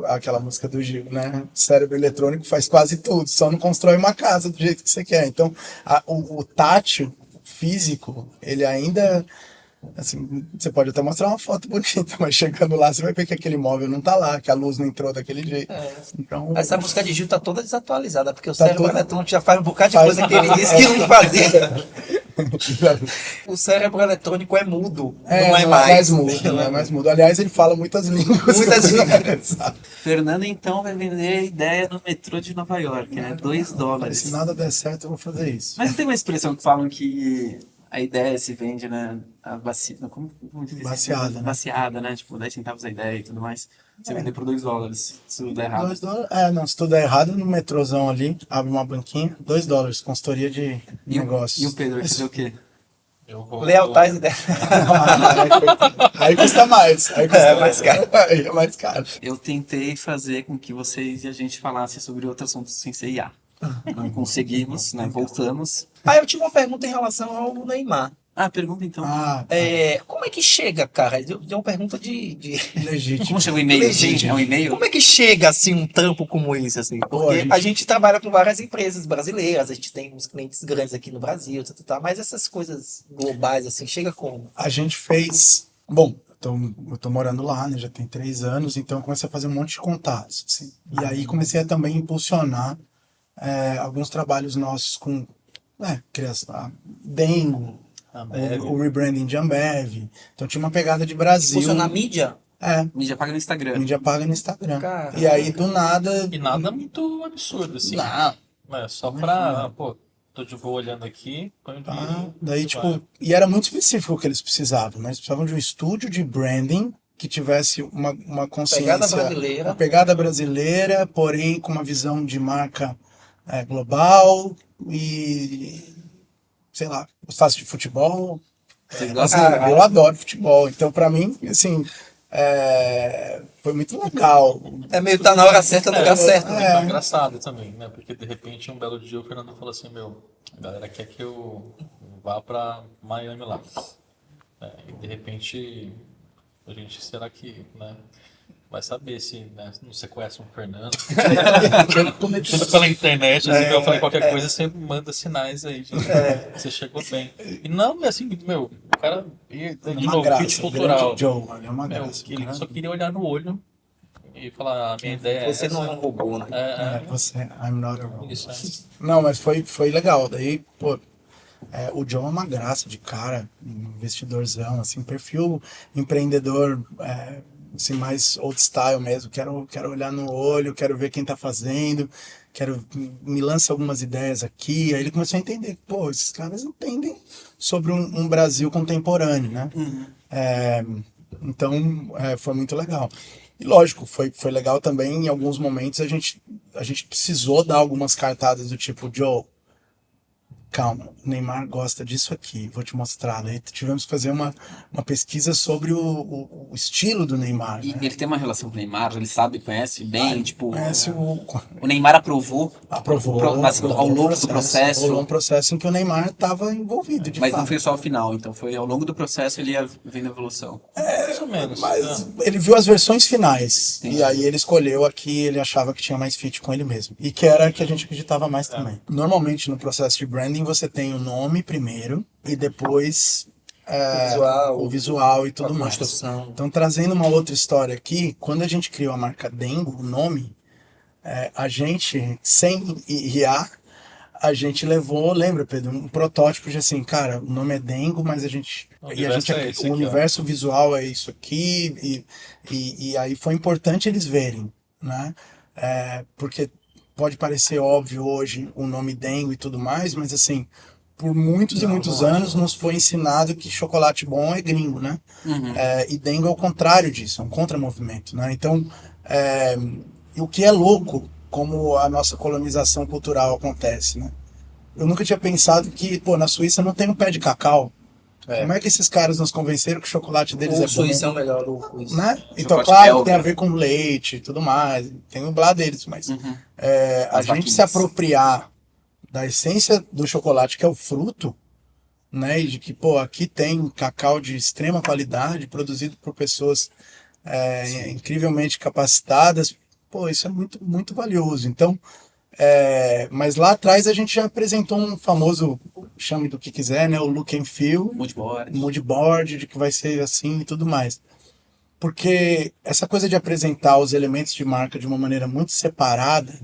aquela música do Gil, né? Cérebro eletrônico faz quase tudo, só não constrói uma casa do jeito que você quer. Então o tátil físico, ele ainda... Assim, você pode até mostrar uma foto bonita, mas chegando lá você vai ver que aquele móvel não tá lá, que a luz não entrou daquele jeito. Então, Essa música de Gil tá toda desatualizada, porque o Tá cérebro toda- eletrônico já faz um bocado de Faz- coisa que ele disse que não fazia. O cérebro eletrônico é mudo, não é mais. mudo, não é mais mudo. Aliás, ele fala muitas línguas. Muitas línguas. Exato. Fernando, então, vai vender ideia no metrô de Nova York, né? $2. Se nada der certo, eu vou fazer isso. Mas tem uma expressão que falam que a ideia se vende, né? Como diz isso? Baseada, né? Baseada, né? Tipo, 10 centavos a ideia e tudo mais. Você vender por $2, se tudo der errado. $2. Não, se tudo der errado, no metrôzão ali, abre uma banquinha, $2, consultoria de negócios. E o Pedro vai fazer o quê? Eu vou... Lealtade dela. Aí custa mais. Aí custa É mais caro. Aí é mais caro. Eu tentei fazer com que vocês e a gente falasse sobre outro assunto sem ser IA. Não conseguimos, né? Voltamos. Ah, eu tinha uma pergunta em relação ao Neymar. Pergunta então. Como é que chega, cara? Deu uma pergunta de... Legítimo. Como chega o e-mail, assim? Legítimo. É um e-mail? Como é que chega, assim, um trampo como esse, assim? Porque a gente trabalha com várias empresas brasileiras, a gente tem uns clientes grandes aqui no Brasil, mas essas coisas globais, assim, chega como? A gente fez... Bom, eu tô morando lá, né? Já tem 3 anos, então eu comecei a fazer um monte de contatos, assim. E aí comecei a também impulsionar alguns trabalhos nossos com criação, Dengo, o rebranding de Ambev. Então tinha uma pegada de Brasil. Funcionar mídia? Mídia paga no Instagram. Mídia paga no Instagram. Caramba. E aí, do nada... E nada muito absurdo, assim. Não. É só pra... Pô, tô de boa olhando aqui, põe um vídeo. Daí, vai. tipo... E era muito específico o que eles precisavam, né? Eles precisavam de um estúdio de branding que tivesse uma consciência... Pegada brasileira. Uma pegada brasileira, porém com uma visão de marca global e... Sei lá, gostasse de futebol. Vocês Assim, gostam? eu adoro futebol. Então, pra mim, assim... foi muito legal. É meio tá na hora certa, no lugar certo. né? Foi engraçado também, né? Porque de repente um belo dia o Fernando falou assim, a galera quer que eu vá pra Miami lá. E de repente a gente, será que, né? Vai saber se, né, não você conhece um Fernando. Tudo pela internet, assim, eu falei qualquer coisa, você manda sinais aí, gente. Você chegou bem. E não, assim, o cara, de novo, fit cultural. Joe, é uma Meu, graça. ele só queria olhar no olho e falar, a minha ideia é Você não é um robô, né? Você, I'm not a robot. Isso, Não, mas foi legal. Daí, pô, o John é uma graça de cara, um investidorzão, assim, perfil empreendedor, assim, mais old style mesmo. Quero olhar no olho, quero ver quem tá fazendo, me lança algumas ideias aqui. Aí ele começou a entender, pô, esses caras entendem sobre um Brasil contemporâneo, né? Então, foi muito legal. E lógico, foi legal também, em alguns momentos a gente precisou dar algumas cartadas do tipo, Joe, calma, o Neymar gosta disso aqui, vou te mostrar. Daí tivemos que fazer uma pesquisa sobre o estilo do Neymar. E né? ele tem uma relação com o Neymar, ele sabe, conhece bem, tipo... Conhece O Neymar aprovou assim, ao longo do processo. Rolou um processo em que o Neymar estava envolvido, de Mas fato. não foi só ao final, então foi ao longo do processo ele ia vendo a evolução. mais ou menos. Mas ele viu as versões finais. E aí ele escolheu a que ele achava que tinha mais fit com ele mesmo. E que era a que a gente acreditava mais também. Normalmente no processo de branding você tem o nome primeiro e depois o visual e tudo mais. Construção. Então, trazendo uma outra história aqui, quando a gente criou a marca Dengo, o nome, a gente, sem IA, a gente levou, lembra, Pedro, um protótipo de assim, cara, o nome é Dengo, mas o universo visual é isso aqui, e aí foi importante eles verem, né? Porque pode parecer óbvio hoje o nome Dengo e tudo mais, mas assim, por muitos e muitos anos nos foi ensinado que chocolate bom é gringo, né? E Dengo é o contrário disso, é um contramovimento, né? Então, o que é louco, como a nossa colonização cultural acontece, né? Eu nunca tinha pensado que, pô, na Suíça não tem um pé de cacau. Como é que esses caras nos convenceram que o chocolate deles O é bom? suíço é o melhor do suíço. Né? Então, Chocolate claro, belga. tem a ver com leite e tudo mais, tem o blá deles, mas a As gente vaquinhas. se apropriar da essência do chocolate, que é o fruto, né? E de que, pô, aqui tem cacau de extrema qualidade, produzido por pessoas incrivelmente capacitadas, pô, isso é muito, muito valioso. Então, mas lá atrás a gente já apresentou um famoso, chame do que quiser, né? O look and feel, Moodboard. mood board, de que vai ser assim e tudo mais. Porque essa coisa de apresentar os elementos de marca de uma maneira muito separada,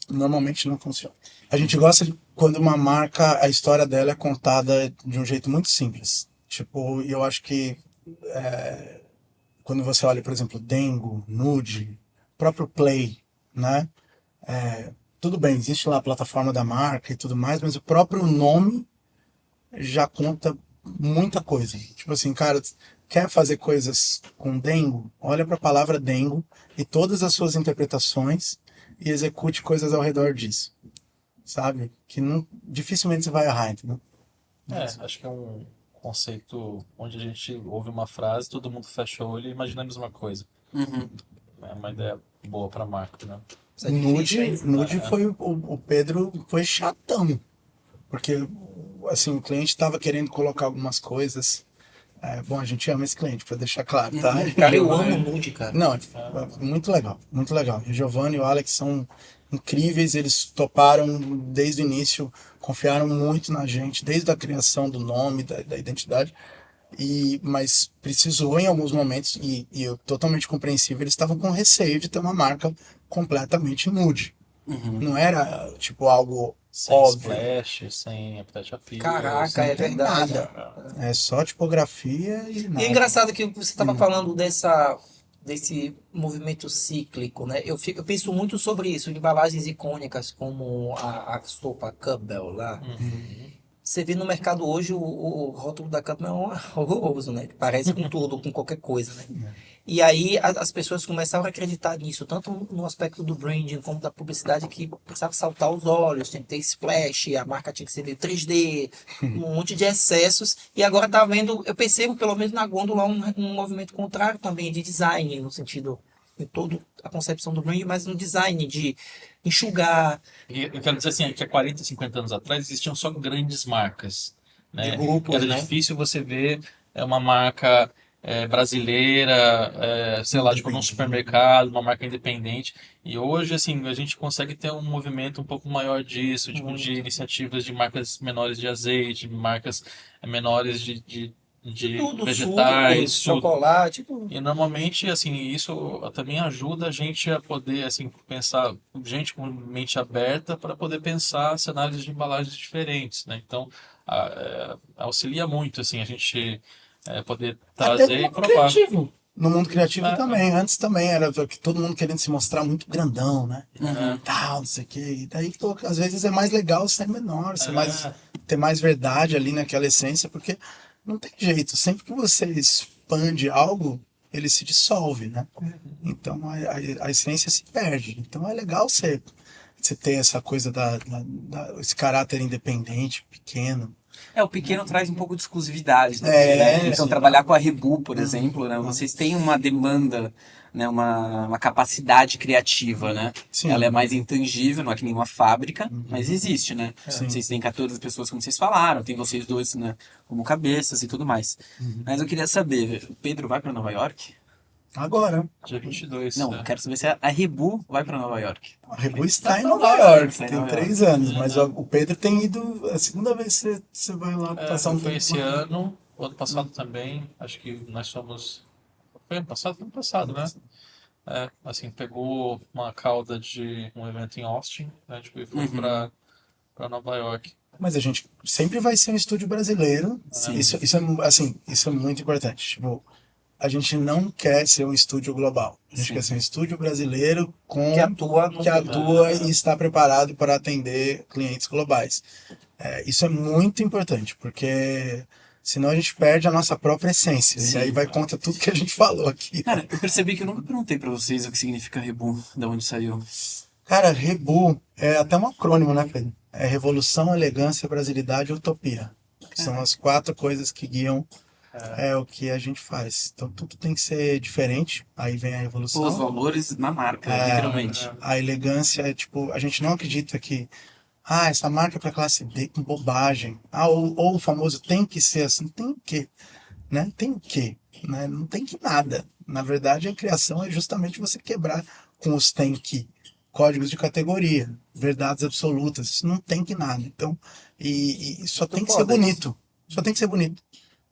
normalmente não funciona. A gente gosta de quando uma marca, a história dela é contada de um jeito muito simples. Tipo, eu acho que quando você olha, por exemplo, Dengo, Nude, próprio Play, né? Tudo bem, existe lá a plataforma da marca e tudo mais, mas o próprio nome já conta muita coisa. Tipo assim, cara, quer fazer coisas com Dengo? Olha para a palavra Dengo e todas as suas interpretações e execute coisas ao redor disso. Sabe? Que não, dificilmente você vai errar, entendeu? Acho que é um conceito onde a gente ouve uma frase, todo mundo fecha o olho e imagina a mesma coisa. É uma ideia boa pra marca, né? Isso é difícil, hein? Nude foi o Pedro foi chatão. Porque assim, o cliente estava querendo colocar algumas coisas. Bom, a gente ama esse cliente, para deixar claro, tá? Cara, eu amo nude, cara. Não, muito legal, muito legal. E o Giovanni e o Alex são incríveis, eles toparam desde o início, confiaram muito na gente, desde a criação do nome, da identidade. Mas precisou em alguns momentos, totalmente compreensível, eles estavam com receio de ter uma marca completamente nude. Não era tipo algo Sem óbvio. splash, sem appetite appeal. Caraca, é tem verdade. nada. É só tipografia e E nada. é engraçado que você estava falando desse movimento cíclico, né? Eu penso muito sobre isso, de embalagens icônicas como a sopa Campbell lá. Você vê no mercado hoje o rótulo da Campbell é horroroso, né? Parece com tudo, com qualquer coisa, né? E aí as pessoas começaram a acreditar nisso, tanto no aspecto do branding como da publicidade, que precisava saltar os olhos, tinha que ter splash, a marca tinha que ser meio 3D, um monte de excessos. E agora tá vendo, eu percebo pelo menos na Gôndola um movimento contrário também de design, no sentido, em toda a concepção do branding, mas no design de enxugar. E eu quero dizer assim, que há 40, 50 anos atrás existiam só grandes marcas, né? De grupos, Era né? difícil você ver uma marca brasileira, sei lá, tipo num supermercado, uma marca independente. E hoje, assim, a gente consegue ter um movimento um pouco maior disso, tipo de iniciativas de marcas menores de azeite, marcas menores de Tudo, vegetais, sucos, tudo. chocolate, tudo. E normalmente, assim, isso também ajuda a gente a poder, assim, pensar, gente com mente aberta para poder pensar cenários de embalagens diferentes, né? Então, auxilia muito, assim, a gente poder Até trazer no e mundo provar. criativo. No mundo criativo É, também. Antes também era que todo mundo querendo se mostrar muito grandão, né? Uhum. Tal, não sei o quê. E daí, pô, às vezes é mais legal ser menor, É. ter mais verdade ali naquela essência, porque não tem jeito. Sempre que você expande algo, ele se dissolve, né? Então a essência se perde. Então é legal você ter essa coisa esse caráter independente, pequeno. O pequeno traz um pouco de exclusividade. Então, sim. trabalhar com a Rebu, por exemplo, né? Vocês têm uma demanda, né? Uma capacidade criativa, né? Sim. Ela é mais intangível, não é que nem uma fábrica, mas existe, né? Sim. Vocês têm 14 pessoas, como vocês falaram, tem vocês dois, né? Como cabeças e tudo mais. Mas eu queria saber, o Pedro vai para Nova York? Agora, Dia 22. Não, eu quero saber se a Rebu vai para Nova York. a Rebu está em Nova York, Está em tem Nova 3 anos, mas o Pedro tem ido, a segunda vez que você vai lá passar um Foi tempo. esse ano, o ano passado também, acho que nós fomos... Foi ano passado? Foi ano passado, né? Assim, pegou uma cauda de um evento em Austin, né? Tipo, e foi pra Nova York. Mas a gente sempre vai ser um estúdio brasileiro. Isso é muito importante. Tipo, a gente não quer ser um estúdio global. A gente quer ser um estúdio brasileiro Que atua no que atua e está preparado para atender clientes globais. Isso é muito importante, porque senão a gente perde a nossa própria essência. E aí vai contra tudo que a gente falou aqui. Cara, eu percebi que eu nunca perguntei para vocês o que significa Rebu, de onde saiu. Cara, Rebu é até um acrônimo, né, Pedro? É Revolução, Elegância, Brasilidade e Utopia. São as 4 coisas que guiam o que a gente faz. Então tudo tem que ser diferente, aí vem a evolução. Os valores na marca, literalmente. A elegância é tipo, a gente não acredita que essa marca é para classe D, com bobagem. Ou o famoso tem que ser assim, tem o quê? Né? Tem o quê? Né? Não tem que nada. Na verdade, a criação é justamente você quebrar com os tem que. Códigos de categoria, verdades absolutas, isso não tem que nada. Então, e só tem que ser bonito. Só tem que ser bonito.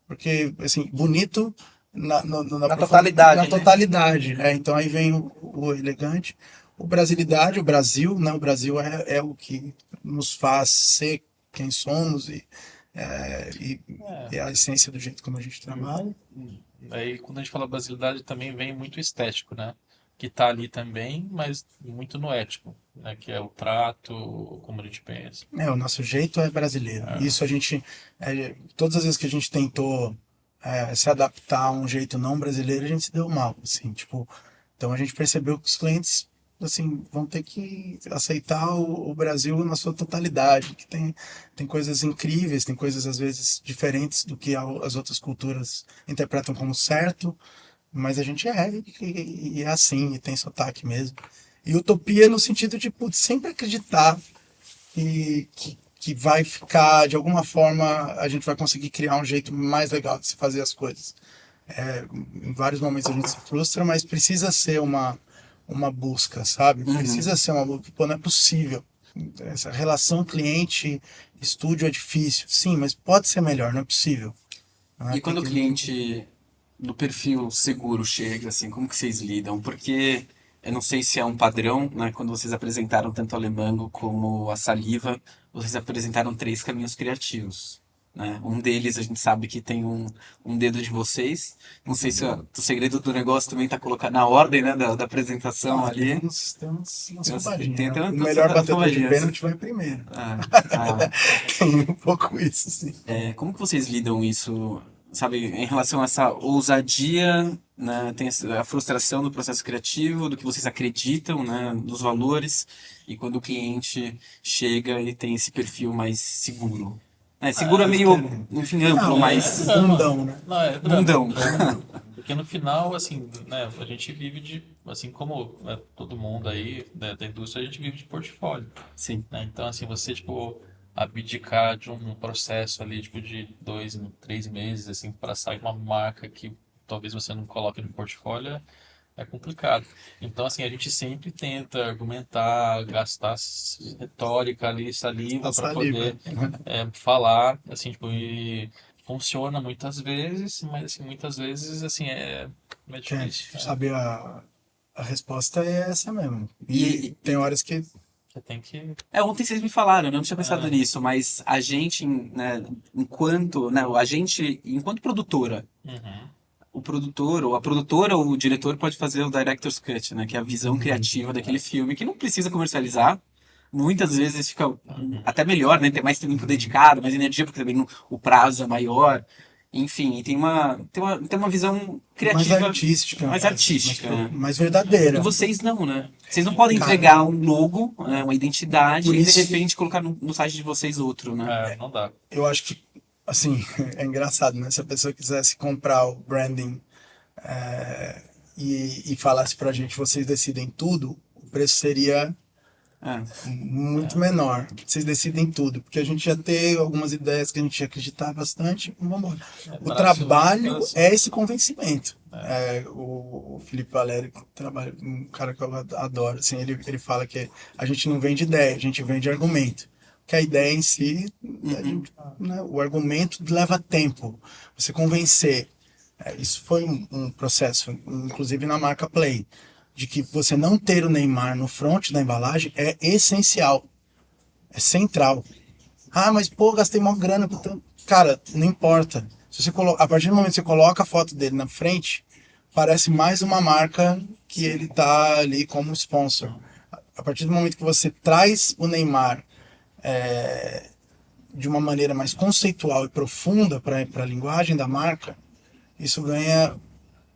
Porque, assim, bonito na totalidade. Na totalidade. Então aí vem o elegante. O brasilidade, o Brasil, né? O Brasil é o que nos faz ser quem somos e é a essência do jeito como a gente trabalha. Aí quando a gente fala brasilidade também vem muito estético, né? Que tá ali também, mas muito no ético, né? Que é o trato, como a gente pensa. O nosso jeito é brasileiro. Isso a gente, todas as vezes que a gente tentou se adaptar a um jeito não brasileiro, a gente se deu mal, assim, tipo, então a gente percebeu que os clientes, assim, vão ter que aceitar o Brasil na sua totalidade, que tem coisas incríveis, tem coisas às vezes diferentes do que as outras culturas interpretam como certo, mas a gente e é assim, e tem sotaque mesmo. E utopia no sentido de sempre acreditar que vai ficar, de alguma forma, a gente vai conseguir criar um jeito mais legal de se fazer as coisas. Em vários momentos a gente se frustra, mas precisa ser uma busca, sabe? Precisa ser uma busca, não é possível. Essa relação cliente-estúdio é difícil, sim, mas pode ser melhor, não é possível. E quando o cliente do perfil seguro chega, assim, como que vocês lidam? Porque eu não sei se é um padrão, né? Quando vocês apresentaram tanto a Lemango como a Saliva, vocês apresentaram 3 caminhos criativos, né? Um deles a gente sabe que tem um dedo de vocês. Não sei se o segredo do negócio também está colocado na ordem, né, da apresentação ali. Tem umas compadinhas, tem né? umas O melhor batedor de compadinhas. pênalti vai primeiro. Ah, Tem um pouco isso, sim. como que vocês lidam isso, sabe, em relação a essa ousadia, né, tem a frustração do processo criativo, do que vocês acreditam, né, dos valores, e quando o cliente chega e tem esse perfil mais seguro. Seguro é meio, enfim, amplo, mas Bundão, né? Não, é bundão. Porque no final, assim, né, a gente vive de, assim como né, todo mundo aí né, da indústria, a gente vive de portfólio. Sim. Né? Então, assim, você, tipo, abdicar de um processo ali, tipo, de 2, 3 meses, assim, para sair uma marca que talvez você não coloque no portfólio, é complicado. Então, assim, a gente sempre tenta argumentar, gastar retórica ali, saliva, para poder falar, assim, tipo, e funciona muitas vezes, mas, assim, muitas vezes, assim, é difícil. Sabe, a resposta é essa mesmo. E tem horas que... Você tem que... Ontem vocês me falaram, eu não tinha pensado nisso, mas a gente, né, enquanto produtora, o produtor, ou a produtora, ou o diretor pode fazer o director's cut, né, que é a visão criativa daquele filme, que não precisa comercializar. Muitas vezes fica até melhor, né, ter mais tempo dedicado, mais energia, porque também o prazo é maior. Enfim, tem uma visão criativa mais artística, né? mais verdadeira. E vocês não, né? Vocês não podem entregar um logo, uma identidade, e de repente colocar no site de vocês outro, né? Não dá. Eu acho que, assim, é engraçado, né? Se a pessoa quisesse comprar o branding e falasse pra gente, vocês decidem tudo, o preço seria muito menor. Vocês decidem tudo, porque a gente já tem algumas ideias que a gente ia acreditar bastante, vamos embora. O trabalho é esse convencimento. O Felipe Valério, um cara que eu adoro, assim, ele fala que a gente não vende ideia, a gente vende argumento. Que a ideia em si, né, o argumento leva tempo. Você convencer. Isso foi um processo, inclusive na marca Play, de que você não ter o Neymar no front da embalagem é essencial, é central. Mas pô, gastei mó grana. Cara, não importa. Se você a partir do momento que você coloca a foto dele na frente, parece mais uma marca que ele tá ali como sponsor. A partir do momento que você traz o Neymar de uma maneira mais conceitual e profunda para a linguagem da marca, isso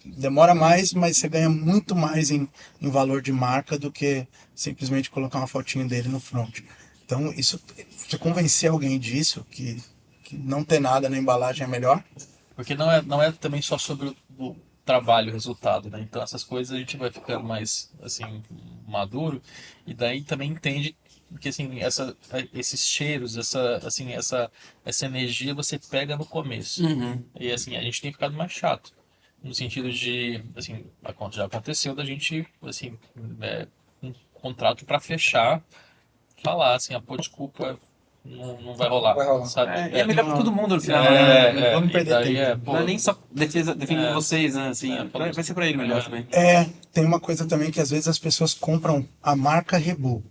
demora mais, mas você ganha muito mais em valor de marca do que simplesmente colocar uma fotinho dele no front. Então, isso, você convencer alguém disso, que que não ter nada na embalagem é melhor. Porque não é também só sobre o trabalho, o resultado, né? Então essas coisas a gente vai ficando mais, assim, maduro e daí também entende que, assim, esses cheiros, essa energia você pega no começo. E, assim, a gente tem ficado mais chato. No sentido de, assim, já aconteceu da gente, assim, um contrato para fechar, falar assim, pô, desculpa, não vai rolar, Vai rolar. sabe? É melhor pra todo mundo no final, né? Não vamos E perder daí tempo. pô, Não é nem só defendendo vocês, né? Assim, vai ser pra ele melhor também. Tem uma coisa também que às vezes as pessoas compram a marca Rebu.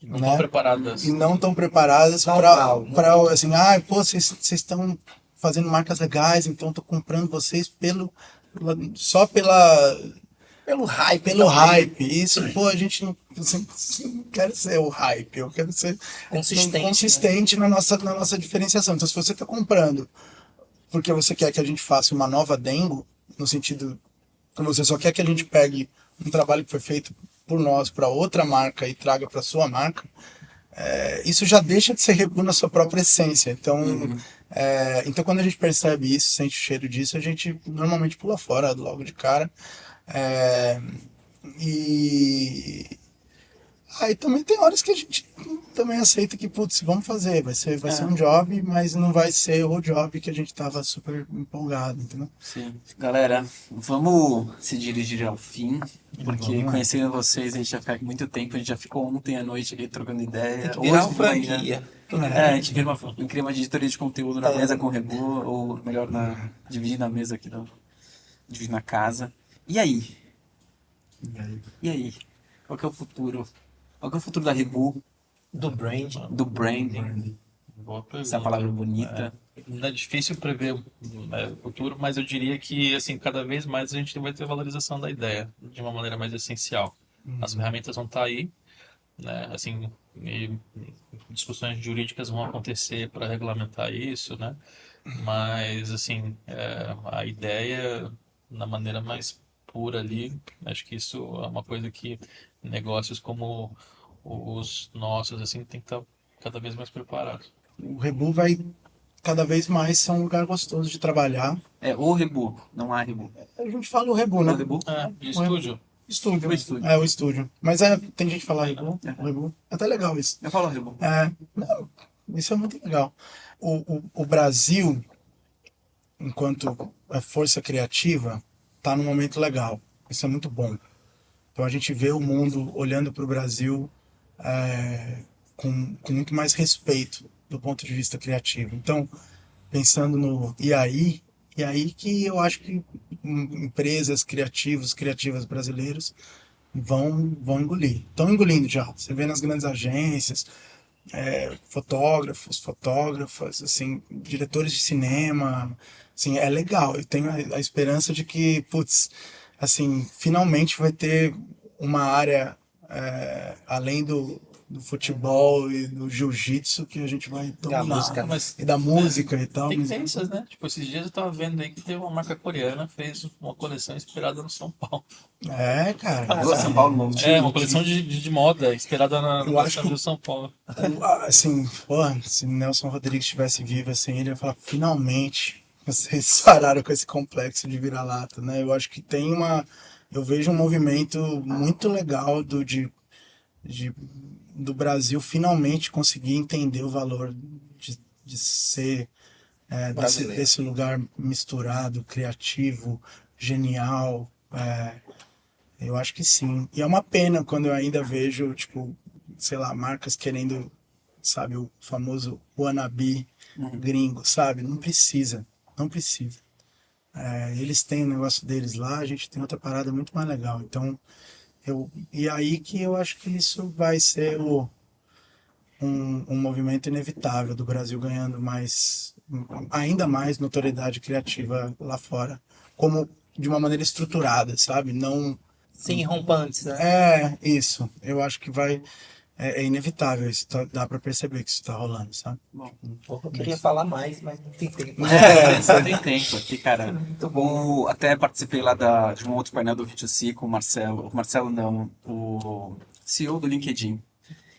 não estão né? preparadas. E não estão preparadas para assim, pô, vocês estão fazendo marcas legais, então estou comprando vocês só Pelo hype. pelo hype. Isso, pô, a gente não quer ser o hype, eu quero ser consistente na nossa diferenciação. Então, se você está comprando porque você quer que a gente faça uma nova Dengo, no sentido que você só quer que a gente pegue um trabalho que foi feito por nós para outra marca e traga para sua marca, isso já deixa de ser Rebu na sua própria essência. Então, então quando a gente percebe isso, sente o cheiro disso, a gente normalmente pula fora logo de cara. E aí também tem horas que a gente também aceita que, putz, vamos fazer, vai ser um job, mas não vai ser o job que a gente tava super empolgado, entendeu? Sim. Galera, vamos se dirigir ao fim, porque conhecendo vocês, a gente vai ficar aqui muito tempo, a gente já ficou ontem à noite aqui trocando ideia. Tem que virar uma Hoje de manhã. franquia. A gente cria uma editoria de conteúdo na mesa com o Rebu, ou melhor, dividindo a mesa aqui, dividindo a casa. E aí? E aí? Qual que é o futuro? Qual que é o futuro da Rebu, Do brand. do branding? Boa pergunta. Essa palavra bonita. Não é difícil prever o futuro, mas eu diria que assim, cada vez mais a gente vai ter valorização da ideia de uma maneira mais essencial. As ferramentas vão estar aí, né? Assim, e discussões jurídicas vão acontecer para regulamentar isso, né? Mas assim, a ideia na maneira mais pura ali, acho que isso é uma coisa que negócios como os nossos assim tem que estar cada vez mais preparados. O Rebu vai cada vez mais ser um lugar gostoso de trabalhar. É o Rebu, não há Rebu. A gente fala o Rebu, né? O Rebu? De estúdio? Estúdio. O estúdio. É, o estúdio. Mas tem gente que fala Rebu. O Rebu. É até legal isso. Eu falo Rebu. Não, isso é muito legal. O Brasil, enquanto força criativa, está num momento legal. Isso é muito bom. Então a gente vê o mundo olhando para o Brasil com muito mais respeito do ponto de vista criativo. Então, pensando no e aí que eu acho que empresas criativas brasileiros vão engolir. Estão engolindo já. Você vê nas grandes agências, fotógrafas, assim, diretores de cinema, assim, é legal. Eu tenho a esperança de que, putz, assim, finalmente vai ter uma área além do futebol e do jiu-jitsu que a gente vai dominar. E da música e tal. Tendências, né? Tipo, esses dias eu tava vendo aí que teve uma marca coreana fez uma coleção inspirada no São Paulo. Cara. São Paulo novo. Uma coleção de moda inspirada na coleção de São Paulo. Assim, se Nelson Rodrigues estivesse vivo, assim, ele ia falar, finalmente vocês pararam com esse complexo de vira-lata, né? Eu acho que eu vejo um movimento muito legal do Brasil finalmente conseguir entender o valor de ser desse lugar misturado, criativo, genial. Eu acho que sim. E é uma pena quando eu ainda vejo, tipo, sei lá, marcas querendo, sabe, o famoso wannabe gringo, sabe? Não precisa. Eles têm o negócio deles lá, a gente tem outra parada muito mais legal. Então, e aí que eu acho que isso vai ser um movimento inevitável do Brasil ganhando ainda mais notoriedade criativa lá fora, como de uma maneira estruturada, sabe? Não Sem rompantes, né? Isso. Eu acho que é inevitável isso, dá pra perceber que isso tá rolando, sabe? Bom, Eu queria falar mais, mas não tem tempo. só tem tempo aqui, cara. Muito bom. Até participei lá de um outro painel do V2C com o Marcelo. O Marcelo não, o CEO do LinkedIn.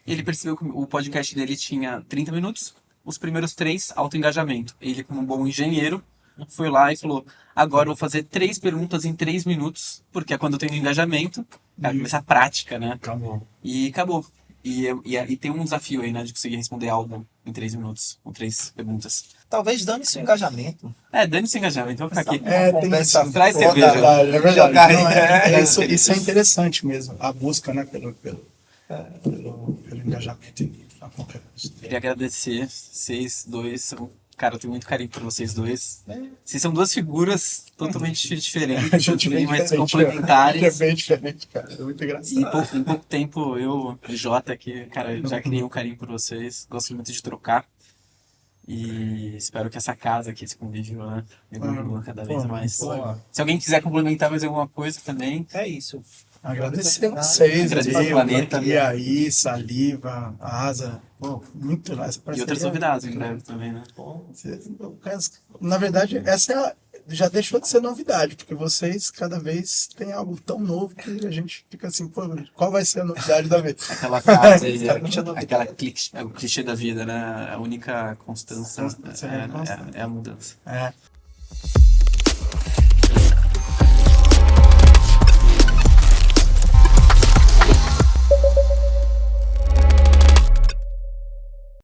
Ele percebeu que o podcast dele tinha 30 minutos, os primeiros 3, autoengajamento. Ele, como um bom engenheiro, foi lá e falou, agora eu vou fazer 3 perguntas em 3 minutos, porque é quando eu tenho engajamento, cara, começa a prática, né? Acabou. E acabou. E tem um desafio aí, né, de conseguir responder algo em 3 minutos, com 3 perguntas. Talvez dane-se o engajamento. Dane-se engajamento, vou ficar aqui. Tem Conversa isso. Traz foda, cerveja. É verdade. Jogar Não, aí. isso é interessante mesmo. A busca, né, pelo engajamento em qualquer coisa. Queria agradecer vocês dois. Cara, eu tenho muito carinho por vocês dois. Vocês são duas figuras totalmente diferentes, A gente bem bem mais diferente. complementares. É bem diferente, cara. É muito E engraçado. em pouco tempo, eu e Jota aqui, cara, já criei um carinho por vocês. Gosto muito de trocar. E espero que essa casa aqui, esse convívio, né, evolua cada vez mais. Se alguém quiser complementar mais alguma coisa também, É isso. Agradecer vocês, Agradecer ali, ao planeta. E aí, Saliva, Asa. Pô, muito essa e parceria. outras novidades em breve também, né? Na verdade, já deixou de ser novidade, porque vocês cada vez têm algo tão novo que a gente fica assim, pô, qual vai ser a novidade da vez? Aquela frase, Clichê é o clichê da vida, né? A única constância É a é a mudança. É.